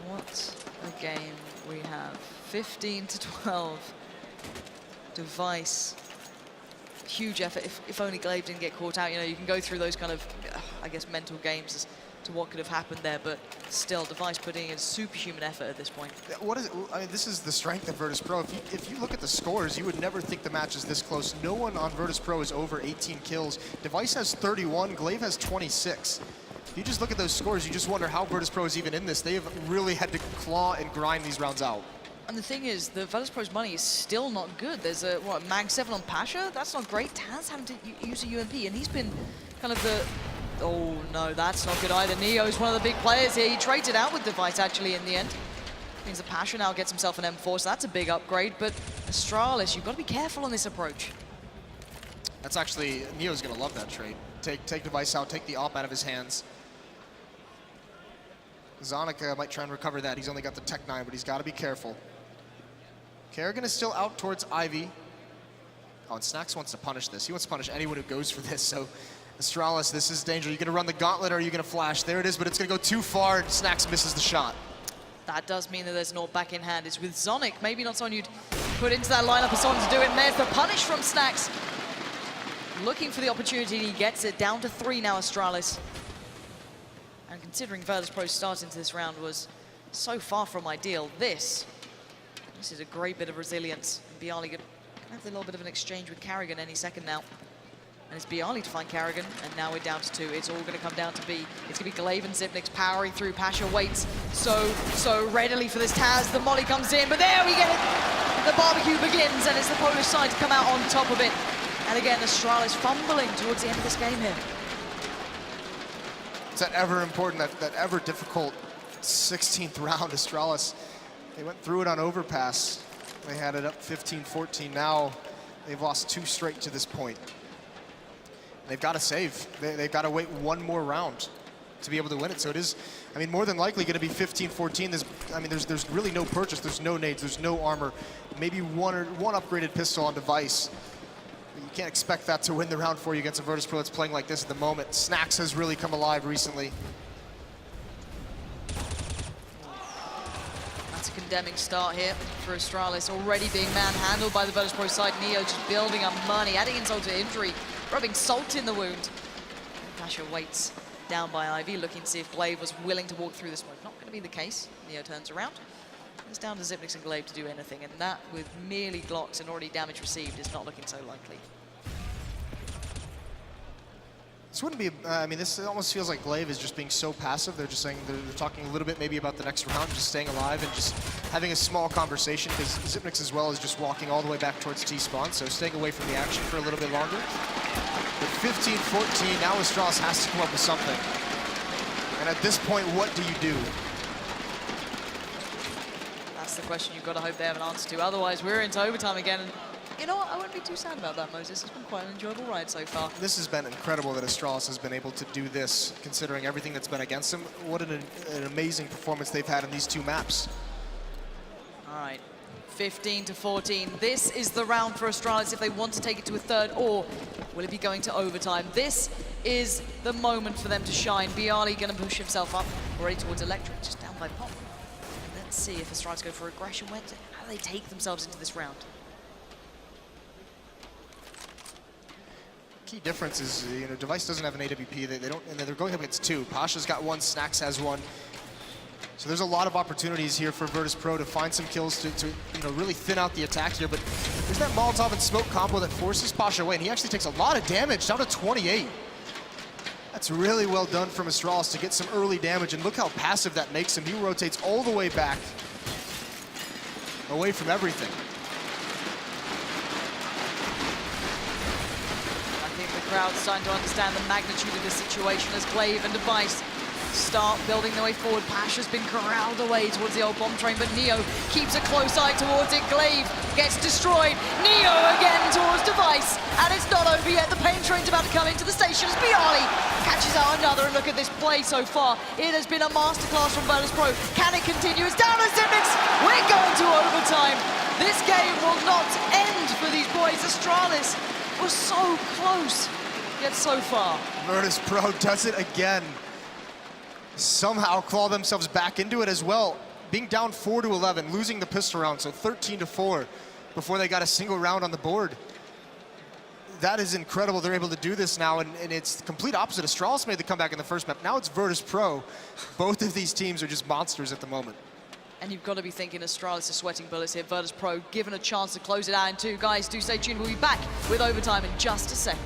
What a game we have. 15-12. Device. Huge effort. If only Glaive didn't get caught out. You know, you can go through those kind of, I guess, mental games as to what could have happened there, but still, Device putting in superhuman effort at this point. What is it? I mean, this is the strength of Virtus.Pro. If you look at the scores, you would never think the match is this close. No one on Virtus.Pro is over 18 kills. Device has 31, Glaive has 26. If you just look at those scores, you just wonder how Virtus.Pro is even in this. They have really had to claw and grind these rounds out. And the thing is, the Virtus.Pro's money is still not good. There's a, what, Mag 7 on Pasha? That's not great. Taz having to use a UMP, and he's been kind of the... Oh, no, that's not good either. Neo's one of the big players here. He traded out with Device, actually, in the end. Means that Pasha now gets himself an M4, so that's a big upgrade. But Astralis, you've got to be careful on this approach. That's actually... Neo's going to love that trade. Take Device out, take the op out of his hands. Zonica might try and recover that. He's only got the Tech 9, but he's got to be careful. Kerrigan is still out towards Ivy. Oh, and Snax wants to punish this. He wants to punish anyone who goes for this, so Astralis, this is danger. Are you going to run the gauntlet or are you going to flash? There it is, but it's going to go too far, and Snax misses the shot. That does mean that there's an AWP back in hand. It's with Zonic, maybe not someone you'd put into that lineup as someone to do it, and there's the punish from Snax. Looking for the opportunity, he gets it. Down to 3 now, Astralis. And considering Virtus.Pro's start into this round was so far from ideal, this is a great bit of resilience. Bialy gonna have a little bit of an exchange with Carrigan any second now. And it's Bialy to find Carrigan, and now we're down to 2. It's all going to come down to B. It's going to be Glaive and Zipnix powering through. Pasha waits so readily for this Taz. The molly comes in, but there we get it. The barbecue begins, and it's the Polish side to come out on top of it. And again, Astralis fumbling towards the end of this game here. It's that ever important, that ever difficult 16th round. Astralis, they went through it on overpass. They had it up 15-14. Now they've lost 2 straight to this point. They've got to save. They've got to wait 1 more round to be able to win it. So it is, I mean, more than likely going to be 15-14. There's really no purchase. There's no nades. There's no armor. Maybe one upgraded pistol on Device. You can't expect that to win the round for you against a Virtus.Pro that's playing like this at the moment. Snax has really come alive recently. That's a condemning start here for Astralis, already being manhandled by the Virtus.Pro side. Neo just building up money, adding insult to injury, rubbing salt in the wound. Pasha waits down by Ivy, looking to see if Glaive was willing to walk through the smoke. Not going to be the case. Neo turns around. It's down to Zipnix and Glaive to do anything, and that, with merely Glocks and already damage received, is not looking so likely. This wouldn't be, I mean, this almost feels like Glaive is just being so passive. They're just saying, they're talking a little bit maybe about the next round, just staying alive and just having a small conversation, because Zipnix as well is just walking all the way back towards T-spawn, so staying away from the action for a little bit longer. But 15-14, now Astralis has to come up with something. And at this point, what do you do? That's the question you've got to hope they have an answer to. Otherwise, we're into overtime again. And you know what? I wouldn't be too sad about that, Moses. It's been quite an enjoyable ride so far. This has been incredible that Astralis has been able to do this, considering everything that's been against them. What an amazing performance they've had in these 2 maps. All right, 15-14. This is the round for Astralis if they want to take it to a 3rd, or will it be going to overtime? This is the moment for them to shine. Bialy going to push himself up already towards Electric, just down by Pop. Let's see if Astralis go for aggression. How do they take themselves into this round? Key difference is, you know, Device doesn't have an AWP. They don't, and they're going up against 2. Pasha's got 1, Snax has 1. So there's a lot of opportunities here for Virtus.Pro to find some kills to you know, really thin out the attack here. But there's that Molotov and smoke combo that forces Pasha away, and he actually takes a lot of damage, down to 28. That's really well done from Astralis to get some early damage, and look how passive that makes him. He rotates all the way back, away from everything. I think the crowd's starting to understand the magnitude of the situation as Glaive and Device start building their way forward. Pasha's been corralled away towards the old bomb train, but Neo keeps a close eye towards it. Glaive gets destroyed. Neo again towards Device, and it's not over yet. The pain train's about to come into the station as Bialy catches out another, and look at this play so far. It has been a masterclass from Virtus.Pro. Can it continue? It's down to Zimix. We're going to overtime. This game will not end for these boys. Astralis was so close, yet so far. Virtus.Pro does it again. Somehow claw themselves back into it as well. Being down 4-11, losing the pistol round, so 13-4 before they got a single round on the board. That is incredible. They're able to do this now, and it's the complete opposite. Astralis made the comeback in the first map. Now it's Virtus.Pro. Both of these teams are just monsters at the moment. And you've got to be thinking Astralis are sweating bullets here. Virtus.Pro given a chance to close it out in two. Guys, do stay tuned. We'll be back with overtime in just a second.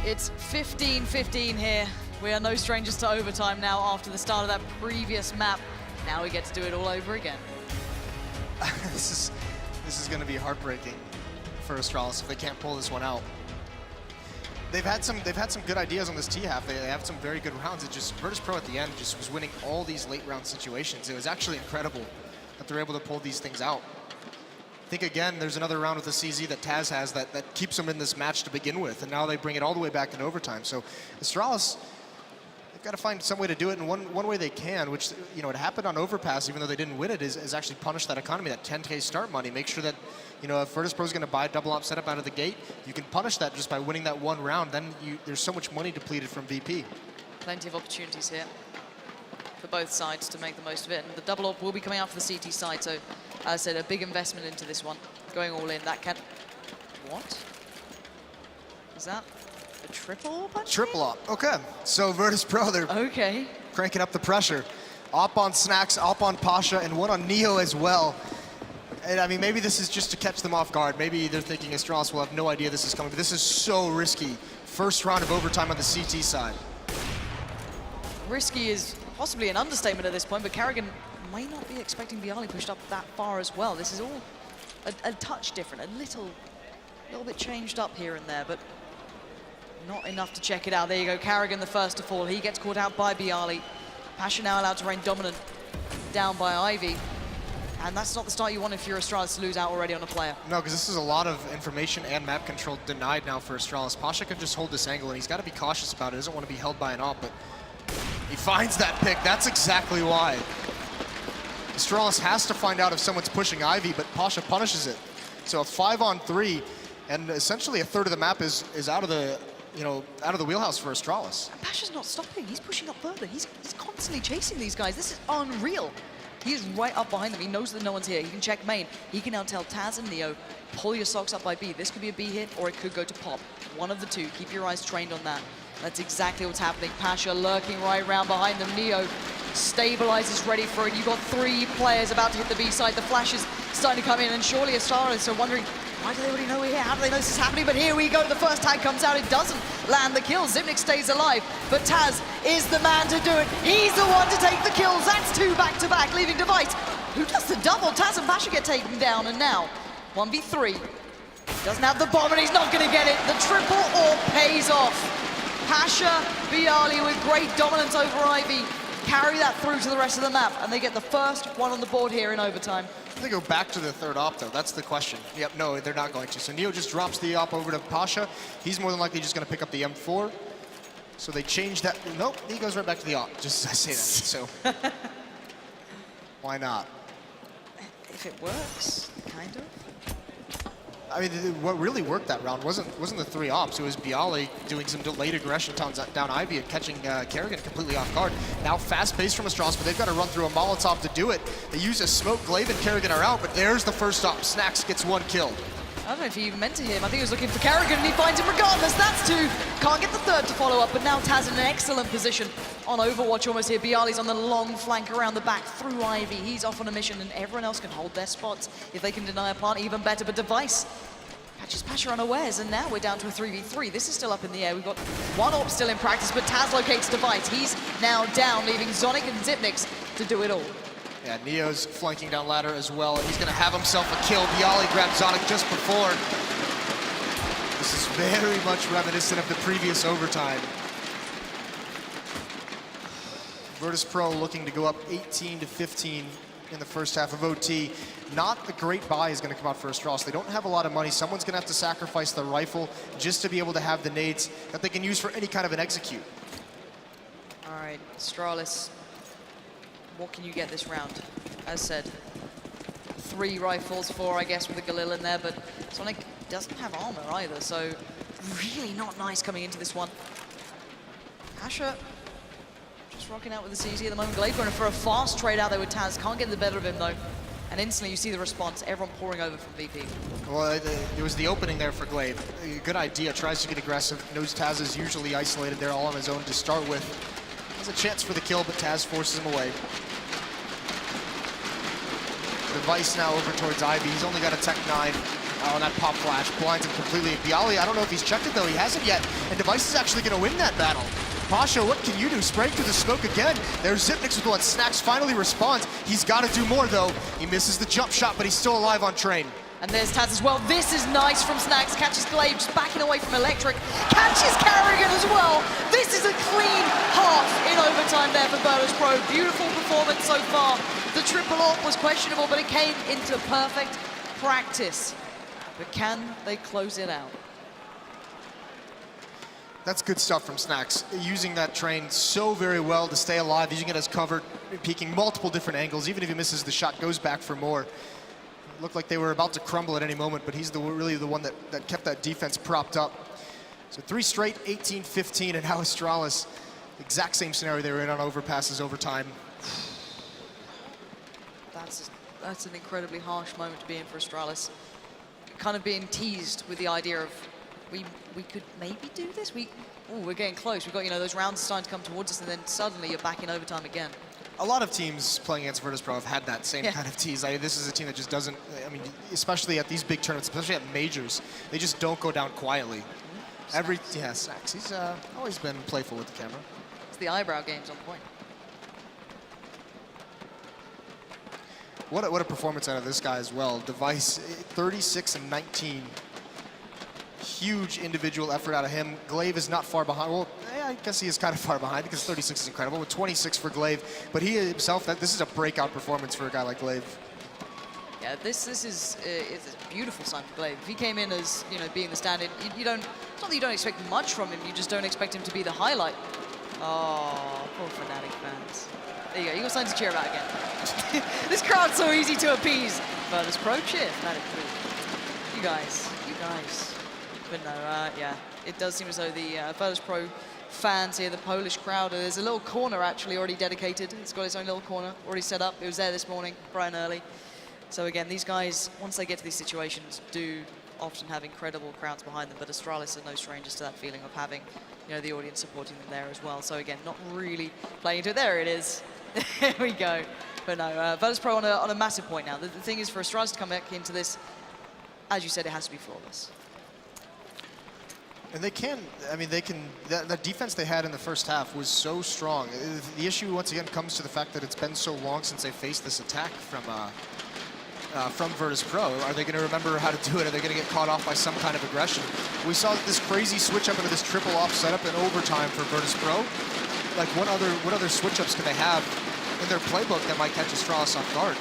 It's 15-15 here. We are no strangers to overtime now after the start of that previous map. Now we get to do it all over again. This is going to be heartbreaking for Astralis if they can't pull this one out. They've had some good ideas on this T-half. They have some very good rounds. It just Virtus.Pro at the end just was winning all these late round situations. It was actually incredible that they're able to pull these things out. I think, again, there's another round with the CZ that Taz has that keeps them in this match to begin with, and now they bring it all the way back in overtime. So Astralis, they've got to find some way to do it, and one way they can, which, you know, it happened on Overpass, even though they didn't win it, is actually punish that economy, that 10K start money. Make sure that, you know, if Virtus.Pro is going to buy a double op setup out of the gate, you can punish that just by winning that one round. Then there's so much money depleted from VP. Plenty of opportunities here for both sides to make the most of it. And the double op will be coming out for the CT side, so as I said, a big investment into this one. Going all in, that can... What? Is that a triple punch? Triple op, okay. So Virtus.Pro, they're cranking up the pressure. Op on Snacks, op on Pasha, and one on Neo as well. And I mean, maybe this is just to catch them off guard. Maybe they're thinking Astralis will have no idea this is coming, but this is so risky. First round of overtime on the CT side. Risky is possibly an understatement at this point, but Carrigan may not be expecting Bialy pushed up that far as well. This is all a touch different, a little bit changed up here and there, but not enough to check it out. There you go, Carrigan the first to fall. He gets caught out by Bialy. Pasha now allowed to reign dominant, down by Ivy. And that's not the start you want if you're Astralis to lose out already on a player. No, because this is a lot of information and map control denied now for Astralis. Pasha can just hold this angle, and he's got to be cautious about it. He doesn't want to be held by an op, but he finds that pick. That's exactly why. Astralis has to find out if someone's pushing Ivy, but Pasha punishes it. So a 5-on-3, and essentially a third of the map is out of the, you know, out of the wheelhouse for Astralis. And Pasha's not stopping. He's pushing up further. He's constantly chasing these guys. This is unreal. He's right up behind them. He knows that no one's here. He can check main. He can now tell Taz and Neo, pull your socks up by B. This could be a B hit, or it could go to pop. One of the two. Keep your eyes trained on that. That's exactly what's happening. Pasha lurking right around behind them. Neo stabilizes, ready for it. You've got 3 players about to hit the B side. The flash is starting to come in, and surely Astralis are wondering, Why do they already know we're here? How do they know this is happening? But here we go. The first tag comes out. It doesn't land the kill. Zipnik stays alive. But Taz is the man to do it. He's the one to take the kills. That's 2 back-to-back, leaving Device. Who does the double? Taz and Pasha get taken down. And now, 1v3. Doesn't have the bomb, and he's not going to get it. The triple AWP pays off. Pasha, Bialy with great dominance over Ivy. Carry that through to the rest of the map. And they get the first one on the board here in overtime. They go back to the third op, though. That's the question. Yep, no, they're not going to. So Neo just drops the op over to Pasha. He's more than likely just going to pick up the M4. So they change that. Nope, he goes right back to the op, just as I say that. So why not? If it works, kind of. I mean, what really worked that round wasn't the 3 ops. It was Bialy doing some delayed aggression down Ivy and catching Kerrigan completely off guard. Now fast-paced from Astralis, but they've got to run through a Molotov to do it. They use a smoke. Glaive and Kerrigan are out, but there's the first op. Snacks gets 1 kill. I don't know if he even meant to hit him. I think he was looking for Kerrigan, and he finds him regardless. That's 2. Can't get the third to follow up, but now Taz in an excellent position on Overwatch almost here. Bialy's on the long flank around the back through Ivy. He's off on a mission, and everyone else can hold their spots. If they can deny a plant, even better. But Device catches Pasha unawares, and now we're down to a 3v3. This is still up in the air. We've got 1 AWP still in practice, but Taz locates Device. He's now down, leaving Zonic and Zipnix to do it all. Yeah, Neo's flanking down ladder as well, and he's going to have himself a kill. Bialy grabbed Zonic just before. This is very much reminiscent of the previous overtime. Virtus.Pro looking to go up 18-15 in the first half of OT. Not a great buy is going to come out for Astralis. They don't have a lot of money. Someone's going to have to sacrifice the rifle just to be able to have the nades that they can use for any kind of an execute. All right, Astralis, what can you get this round? As said, 3 rifles, 4, I guess, with a Galil in there, but Sonic doesn't have armor either, so really not nice coming into this one. Pasha just rocking out with the CZ at the moment. Glaive going for a fast trade out there with Taz. Can't get the better of him, though. And instantly you see the response, everyone pouring over from VP. Well, it was the opening there for Glaive. A good idea, tries to get aggressive. Knows Taz is usually isolated there all on his own to start with. Has a chance for the kill, but Taz forces him away. Device now over towards Ivy. He's only got a Tech 9 on that pop flash. Blinds him completely. Bialy, I don't know if he's checked it though. He hasn't yet. And Device is actually going to win that battle. Pasha, what can you do? Spraying through the smoke again. There's Zipnix with one. Snacks finally responds. He's got to do more though. He misses the jump shot, but he's still alive on train. And there's Taz as well. This is nice from Snacks. Catches Glaive, just backing away from Electric. Catches Kerrigan as well. This is a clean half in overtime there for Virtus.Pro. Beautiful performance so far. The triple AWP was questionable, but it came into perfect practice. But can they close it out? That's good stuff from Snacks. Using that train so very well to stay alive, using it as cover, peeking multiple different angles. Even if he misses the shot, goes back for more. It looked like they were about to crumble at any moment, but he's really the one that kept that defense propped up. So 3 straight, 18-15, and now Astralis, exact same scenario they were in on overpasses overtime. That's an incredibly harsh moment to be in for Astralis. Kind of being teased with the idea of we could maybe do this. We're getting close. We've got, you know, those rounds starting to come towards us, and then suddenly you're back in overtime again. A lot of teams playing against Virtus.Pro have had that same kind of tease. This is a team that just doesn't, I mean, especially at these big tournaments, especially at majors, they just don't go down quietly. Snacks. He's always been playful with the camera. It's the eyebrow game's on point. What a performance out of this guy as well. Device, 36 and 19. Huge individual effort out of him. Glaive is not far behind. Well, I guess he is kind of far behind because 36 is incredible, with 26 for Glaive. But he himself, this is a breakout performance for a guy like Glaive. Yeah, this is it's a beautiful sign for Glaive. If he came in as, you know, being the stand-in, you don't, it's not that you don't expect much from him, you just don't expect him to be the highlight. Oh, poor Fnatic fans. There you go, you got something to cheer about again. This crowd's so easy to appease. Virtus.Pro cheer, Fnatic please. You guys. But no, yeah, it does seem as though the Virtus.Pro fans here, the Polish crowd, there's a little corner actually already dedicated. It's got its own little corner already set up. It was there this morning, bright and early. So again, these guys, once they get to these situations, do often have incredible crowds behind them, but Astralis are no strangers to that feeling of having, you know, the audience supporting them there as well. So again, not really playing into it. There it is. There we go. But no, Virtus.Pro on a massive point now. The thing is for Astralis to come back into this, as you said, it has to be flawless. And they can, I mean, that defense they had in the first half was so strong. The issue, once again, comes to the fact that it's been so long since they faced this attack from Virtus.Pro. Are they going to remember how to do it? Are they going to get caught off by some kind of aggression? We saw this crazy switch up into this triple off setup in overtime for Virtus.Pro. Like, what other switch ups can they have in their playbook that might catch Astralis off guard?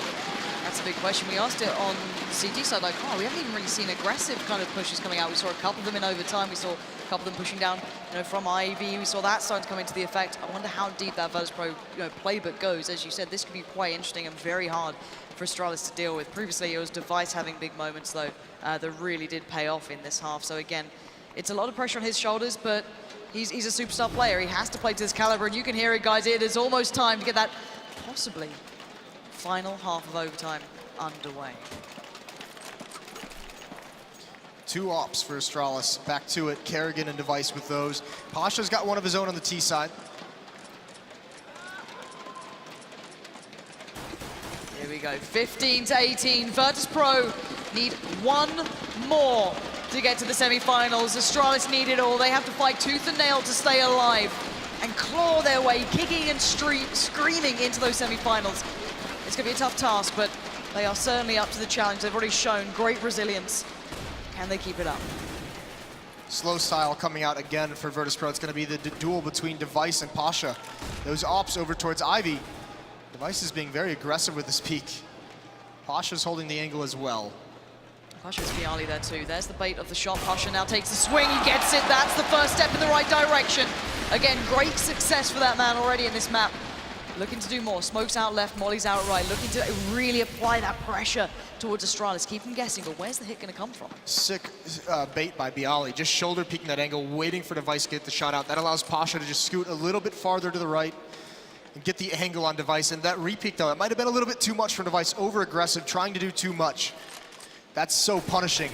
That's a big question. We asked it on the CT side, like, oh, we haven't even really seen aggressive kind of pushes coming out. We saw a couple of them in overtime. We saw a couple of them pushing down, from Ivy. We saw that starting to come into the effect. I wonder how deep that Virtus.Pro, playbook goes. As you said, this could be quite interesting and very hard for Astralis to deal with. Previously, it was Device having big moments, though, that really did pay off in this half. So again, it's a lot of pressure on his shoulders, but he's a superstar player. He has to play to this caliber, and you can hear it, guys. It is almost time to get that possibly final half of overtime underway. 2 ops for Astralis. Back to it. Kerrigan and Device with those. Pasha's got one of his own on the T side. Here we go. 15-18. Virtus.Pro need 1 more to get to the semi-finals. Astralis need it all. They have to fight tooth and nail to stay alive and claw their way, kicking and screaming into those semi-finals. It's going to be a tough task, but they are certainly up to the challenge. They've already shown great resilience. Can they keep it up? Slow style coming out again for Virtus.Pro. It's going to be the duel between Device and Pasha. Those ops over towards Ivy. Device is being very aggressive with this peak. Pasha's holding the angle as well. Pasha's Viali there too. There's the bait of the shot. Pasha now takes the swing. He gets it. That's the first step in the right direction. Again, great success for that man already in this map. Looking to do more. Smoke's out left, Molly's out right. Looking to really apply that pressure towards Astralis. Keep them guessing, but where's the hit going to come from? Sick bait by Bialy. Just shoulder peeking that angle, waiting for Device to get the shot out. That allows Pasha to just scoot a little bit farther to the right and get the angle on Device. And that repeat, though, it might have been a little bit too much from Device. Over-aggressive, trying to do too much. That's so punishing.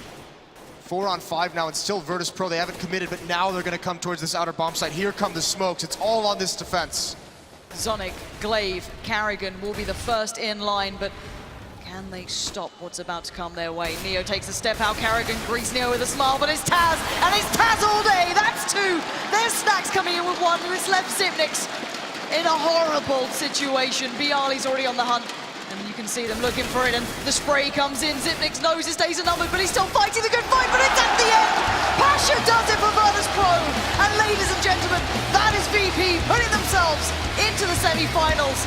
4 on 5 now, and still Virtus.Pro. They haven't committed, but now they're going to come towards this outer bomb site. Here come the smokes. It's all on this defense. Zonic, Glaive, Carrigan will be the first in line, but can they stop what's about to come their way? Neo takes a step out, Carrigan greets Neo with a smile, but it's Taz, and it's Taz all day! That's 2! There's Snacks coming in with 1, it's left Zipnix in a horrible situation. Bialy's already on the hunt, and you can see them looking for it, and the spray comes in. Zipnix knows his days are numbered, but he's still fighting the good fight, but it's at the end! Pasha does it for Virtus.Pro, and ladies and gentlemen, that is VP putting themselves into the semi-finals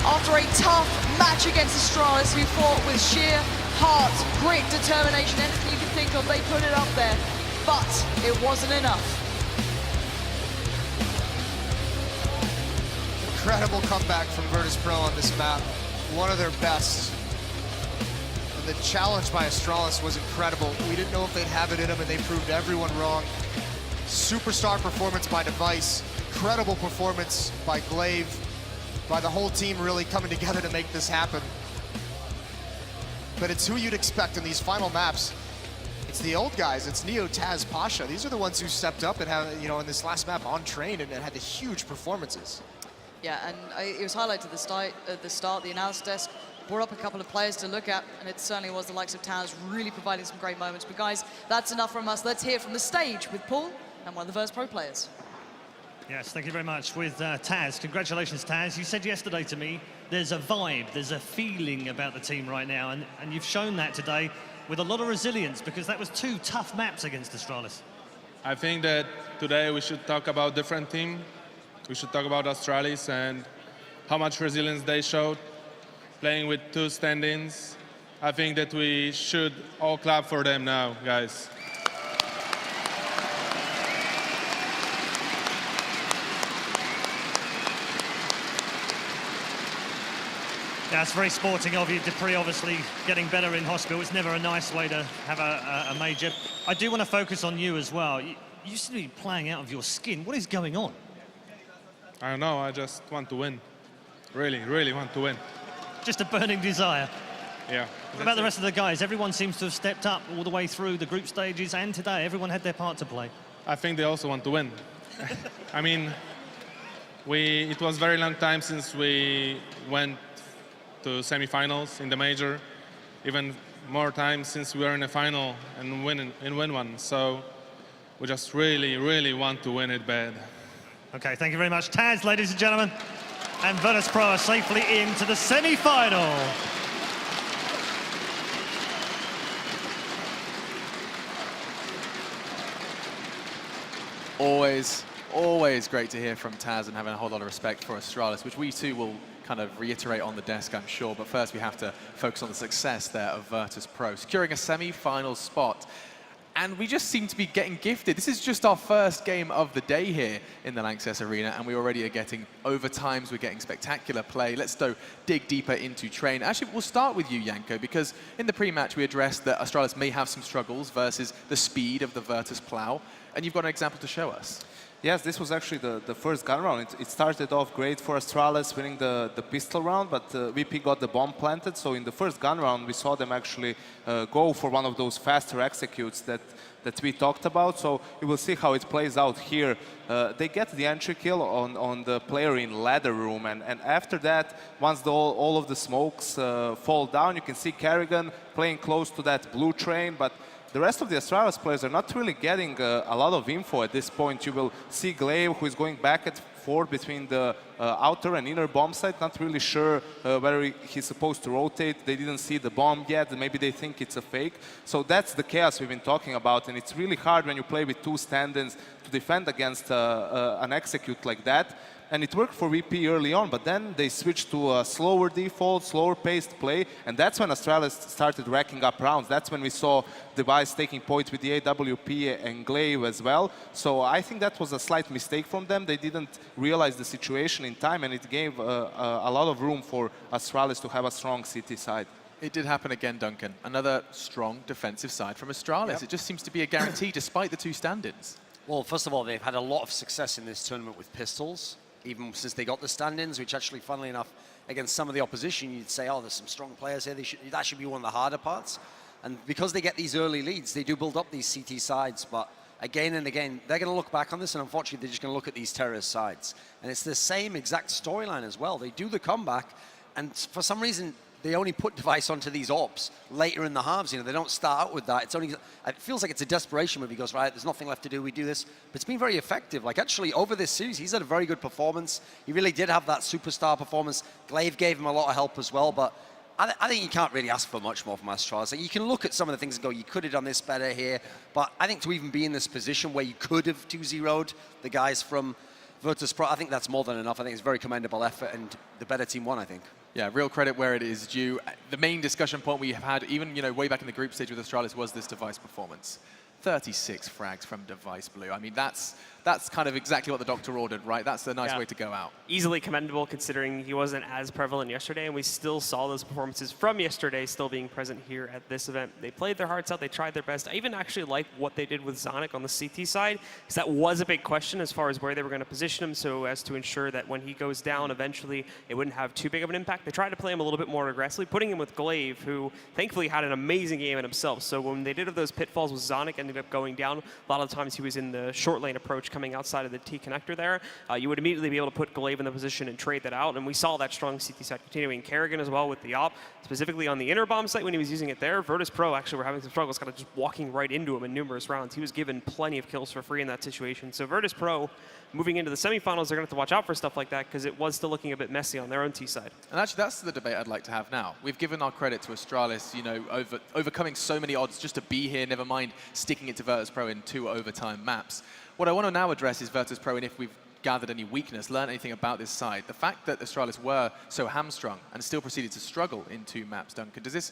after a tough match against Astralis, who fought with sheer heart, grit, determination, anything you can think of. They put it up there, but it wasn't enough. Incredible comeback from Virtus.Pro on this map. One of their best. And the challenge by Astralis was incredible. We didn't know if they'd have it in them, and they proved everyone wrong. Superstar performance by Device. Incredible performance by Glaive, by the whole team really coming together to make this happen. But it's who you'd expect in these final maps. It's the old guys. It's Neo, Taz, Pasha. These are the ones who stepped up and have, in this last map on train and had the huge performances. Yeah, and it was highlighted at the start. The analysis desk brought up a couple of players to look at, and it certainly was the likes of Taz really providing some great moments. But guys, that's enough from us. Let's hear from the stage with Paul and one of the Virtus.Pro players. Yes, thank you very much. With Taz, congratulations, Taz. You said yesterday to me, there's a vibe, there's a feeling about the team right now, and you've shown that today with a lot of resilience, because that was 2 tough maps against Astralis. I think that today we should talk about different team. We should talk about Astralis and how much resilience they showed, playing with 2 stand-ins. I think that we should all clap for them now, guys. That's very sporting of you, Dupree, obviously getting better in hospital. It's never a nice way to have a major. I do want to focus on you as well. You seem to be playing out of your skin. What is going on? I don't know, I just want to win. Really, really want to win. Just a burning desire. Yeah. What about the rest of the guys? Everyone seems to have stepped up all the way through the group stages, and today everyone had their part to play. I think they also want to win. I mean, it was a very long time since we went to semi-finals in the major. Even more times since we were in a final and win one. So we just really, really want to win it bad. Okay, thank you very much, Taz, ladies and gentlemen. And Virtus.Pro are safely into the semi-final. Always great to hear from Taz and having a whole lot of respect for Astralis, which we too will kind of reiterate on the desk, I'm sure. But first we have to focus on the success there of Virtus.Pro, securing a semi-final spot. And we just seem to be getting gifted. This is just our first game of the day here in the Lanxess Arena, and we already are getting overtimes, we're getting spectacular play. Let's dig deeper into Train. Actually, we'll start with you, Janko, because in the pre-match we addressed that Astralis may have some struggles versus the speed of the Virtus Plow, and you've got an example to show us. Yes, this was actually the first gun round. It started off great for Astralis, winning the pistol round, but VP got the bomb planted. So in the first gun round, we saw them actually go for one of those faster executes that we talked about. So you will see how it plays out here. They get the entry kill on the player in ladder room, and after that, once all of the smokes fall down, you can see Kerrigan playing close to that blue train, but the rest of the Astralis players are not really getting a lot of info at this point. You will see Glaive, who is going back and forth between the outer and inner bomb site, not really sure whether he's supposed to rotate. They didn't see the bomb yet, maybe they think it's a fake. So that's the chaos we've been talking about, and it's really hard when you play with two stand-ins to defend against an execute like that. And it worked for VP early on, but then they switched to a slower default, slower paced play, and that's when Astralis started racking up rounds. That's when we saw Device taking points with the AWP and Glaive as well. So I think that was a slight mistake from them. They didn't realize the situation in time, and it gave a lot of room for Astralis to have a strong CT side. It did happen again, Duncan. Another strong defensive side from Astralis. Yep. It just seems to be a guarantee despite the two stand-ins. Well, first of all, they've had a lot of success in this tournament with pistols, even since they got the stand-ins, which actually, funnily enough, against some of the opposition, you'd say, oh, there's some strong players here. That should be one of the harder parts. And because they get these early leads, they do build up these CT sides. But again and again, they're going to look back on this, and unfortunately, they're just going to look at these terrorist sides. And it's the same exact storyline as well. They do the comeback, and for some reason, they only put Device onto these ops later in the halves. You know, they don't start out with that. It's only, it feels like it's a desperation move. He goes, right, there's nothing left to do, we do this. But it's been very effective. Like, actually, over this series, he's had a very good performance. He really did have that superstar performance. Glaive gave him a lot of help as well, but I think you can't really ask for much more from Astralis. Like, you can look at some of the things and go, you could have done this better here, but I think to even be in this position where you could have 2-0'd the guys from Virtus.Pro, I think that's more than enough. I think it's a very commendable effort, and the better team won, I think. Yeah, real credit where it is due. The main discussion point we have had, even way back in the group stage with Astralis, was this Device performance. 36 frags from Device Blue. I mean, that's kind of exactly what the doctor ordered, right? That's a nice way to go out. Easily commendable, considering he wasn't as prevalent yesterday, and we still saw those performances from yesterday still being present here at this event. They played their hearts out, they tried their best. I even actually like what they did with Zonic on the CT side, because that was a big question as far as where they were going to position him, so as to ensure that when he goes down, eventually it wouldn't have too big of an impact. They tried to play him a little bit more aggressively, putting him with Glaive, who thankfully had an amazing game in himself. So when they did have those pitfalls with Zonic ended up going down, a lot of the times he was in the short lane approach coming outside of the T connector there. You would immediately be able to put Glaive in the position and trade that out, and we saw that strong CT side continuing. Kerrigan as well with the op, specifically on the inner bomb site when he was using it there. Virtus.Pro actually were having some struggles, kind of just walking right into him in numerous rounds. He was given plenty of kills for free in that situation. So Virtus.Pro, moving into the semifinals, they're going to have to watch out for stuff like that, because it was still looking a bit messy on their own T side. And actually, that's the debate I'd like to have now. We've given our credit to Astralis, overcoming so many odds just to be here, never mind sticking it to Virtus.Pro in 2 overtime maps. What I want to now address is Virtus.Pro, and if we've gathered any weakness, learned anything about this side. The fact that Astralis were so hamstrung and still proceeded to struggle in 2 maps, Duncan, does this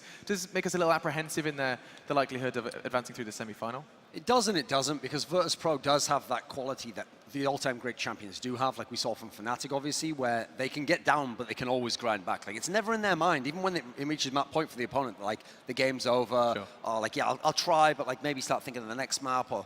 make us a little apprehensive in the likelihood of advancing through the semi-final? It does and it doesn't, because Virtus.Pro does have that quality that the all-time great champions do have, like we saw from Fnatic, obviously, where they can get down, but they can always grind back. Like, it's never in their mind, even when it reaches map point for the opponent, like, the game's over, sure. Or like, yeah, I'll try, but like maybe start thinking of the next map, or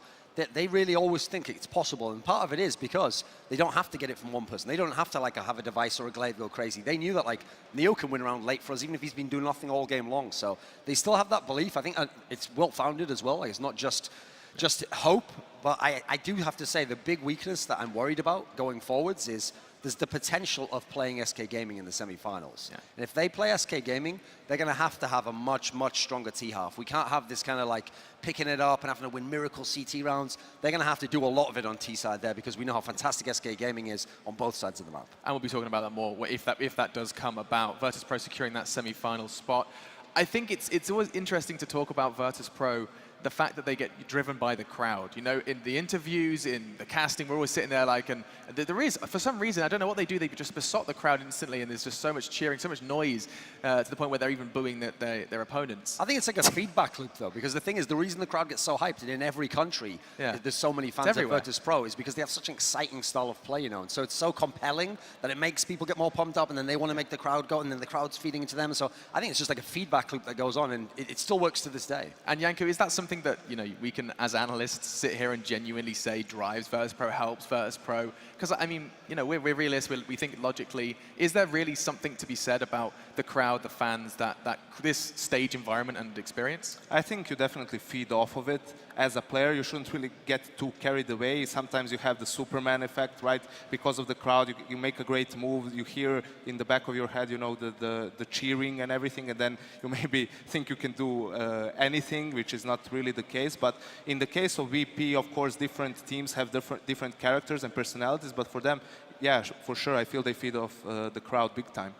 they really always think it's possible, and part of it is because they don't have to get it from one person. They don't have to like have a Device or a Glaive go crazy. They knew that like Neo can win around late for us, even if he's been doing nothing all game long. So they still have that belief. I think it's well-founded as well. Like, it's not just just hope. But I do have to say the big weakness that I'm worried about going forwards is there's the potential of playing SK Gaming in the semi-finals. Yeah. And if they play SK Gaming, they're going to have a much, much stronger T-half. We can't have this kind of like picking it up and having to win miracle CT rounds. They're going to have to do a lot of it on T-side there because we know how fantastic SK Gaming is on both sides of the map. And we'll be talking about that more if that does come about. Virtus.Pro securing that semi-final spot. I think it's always interesting to talk about Virtus.Pro, the fact that they get driven by the crowd. You know, in the interviews, in the casting, we're always sitting there like, and there is, for some reason, I don't know what they do, they just besot the crowd instantly, and there's just so much cheering, so much noise, to the point where they're even booing their opponents. I think it's like a feedback loop, though, because the thing is, the reason the crowd gets so hyped, and in every country, there's so many fans of Virtus.Pro, is because they have such an exciting style of play, you know, and so it's so compelling that it makes people get more pumped up, and then they want to make the crowd go, and then the crowd's feeding into them. So I think it's just like a feedback loop that goes on, and it still works to this day. And Janko, is that something that, you know, we can, as analysts, sit here and genuinely say drives Virtus.Pro, helps Virtus.Pro? Because, I mean, you know, we're realists, we think logically. Is there really something to be said about the crowd, the fans, that this stage environment and experience? I think you definitely feed off of it. As a player, you shouldn't really get too carried away. Sometimes you have the Superman effect, right? Because of the crowd, you make a great move, you hear in the back of your head, you know, the cheering and everything, and then you maybe think you can do anything, which is not really the case. But in the case of VP, of course, different teams have different characters and personalities, but for them, yeah, for sure, I feel they feed off the crowd big time.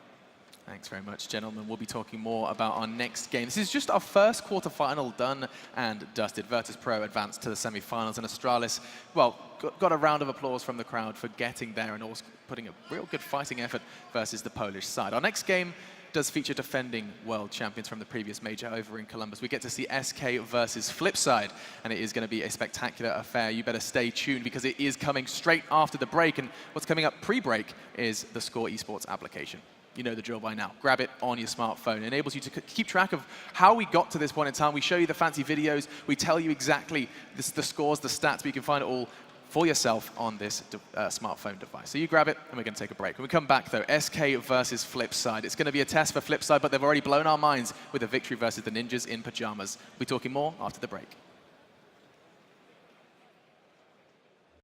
Thanks very much, gentlemen. We'll be talking more about our next game. This is just our first quarterfinal done and dusted. Virtus.Pro advanced to the semi-finals, and Astralis, well, got a round of applause from the crowd for getting there and also putting a real good fighting effort versus the Polish side. Our next game does feature defending world champions from the previous major over in Columbus. We get to see SK versus Flipside, and it is going to be a spectacular affair. You better stay tuned because it is coming straight after the break, and what's coming up pre-break is the Score Esports application. You know the drill by now. Grab it on your smartphone. It enables you to keep track of how we got to this point in time. We show you the fancy videos. We tell you exactly the scores, the stats, but you can find it all for yourself on this smartphone device. So you grab it, and we're going to take a break. When we come back, though, SK versus Flipside. It's going to be a test for Flipside, but they've already blown our minds with a victory versus the Ninjas in Pajamas. We'll be talking more after the break.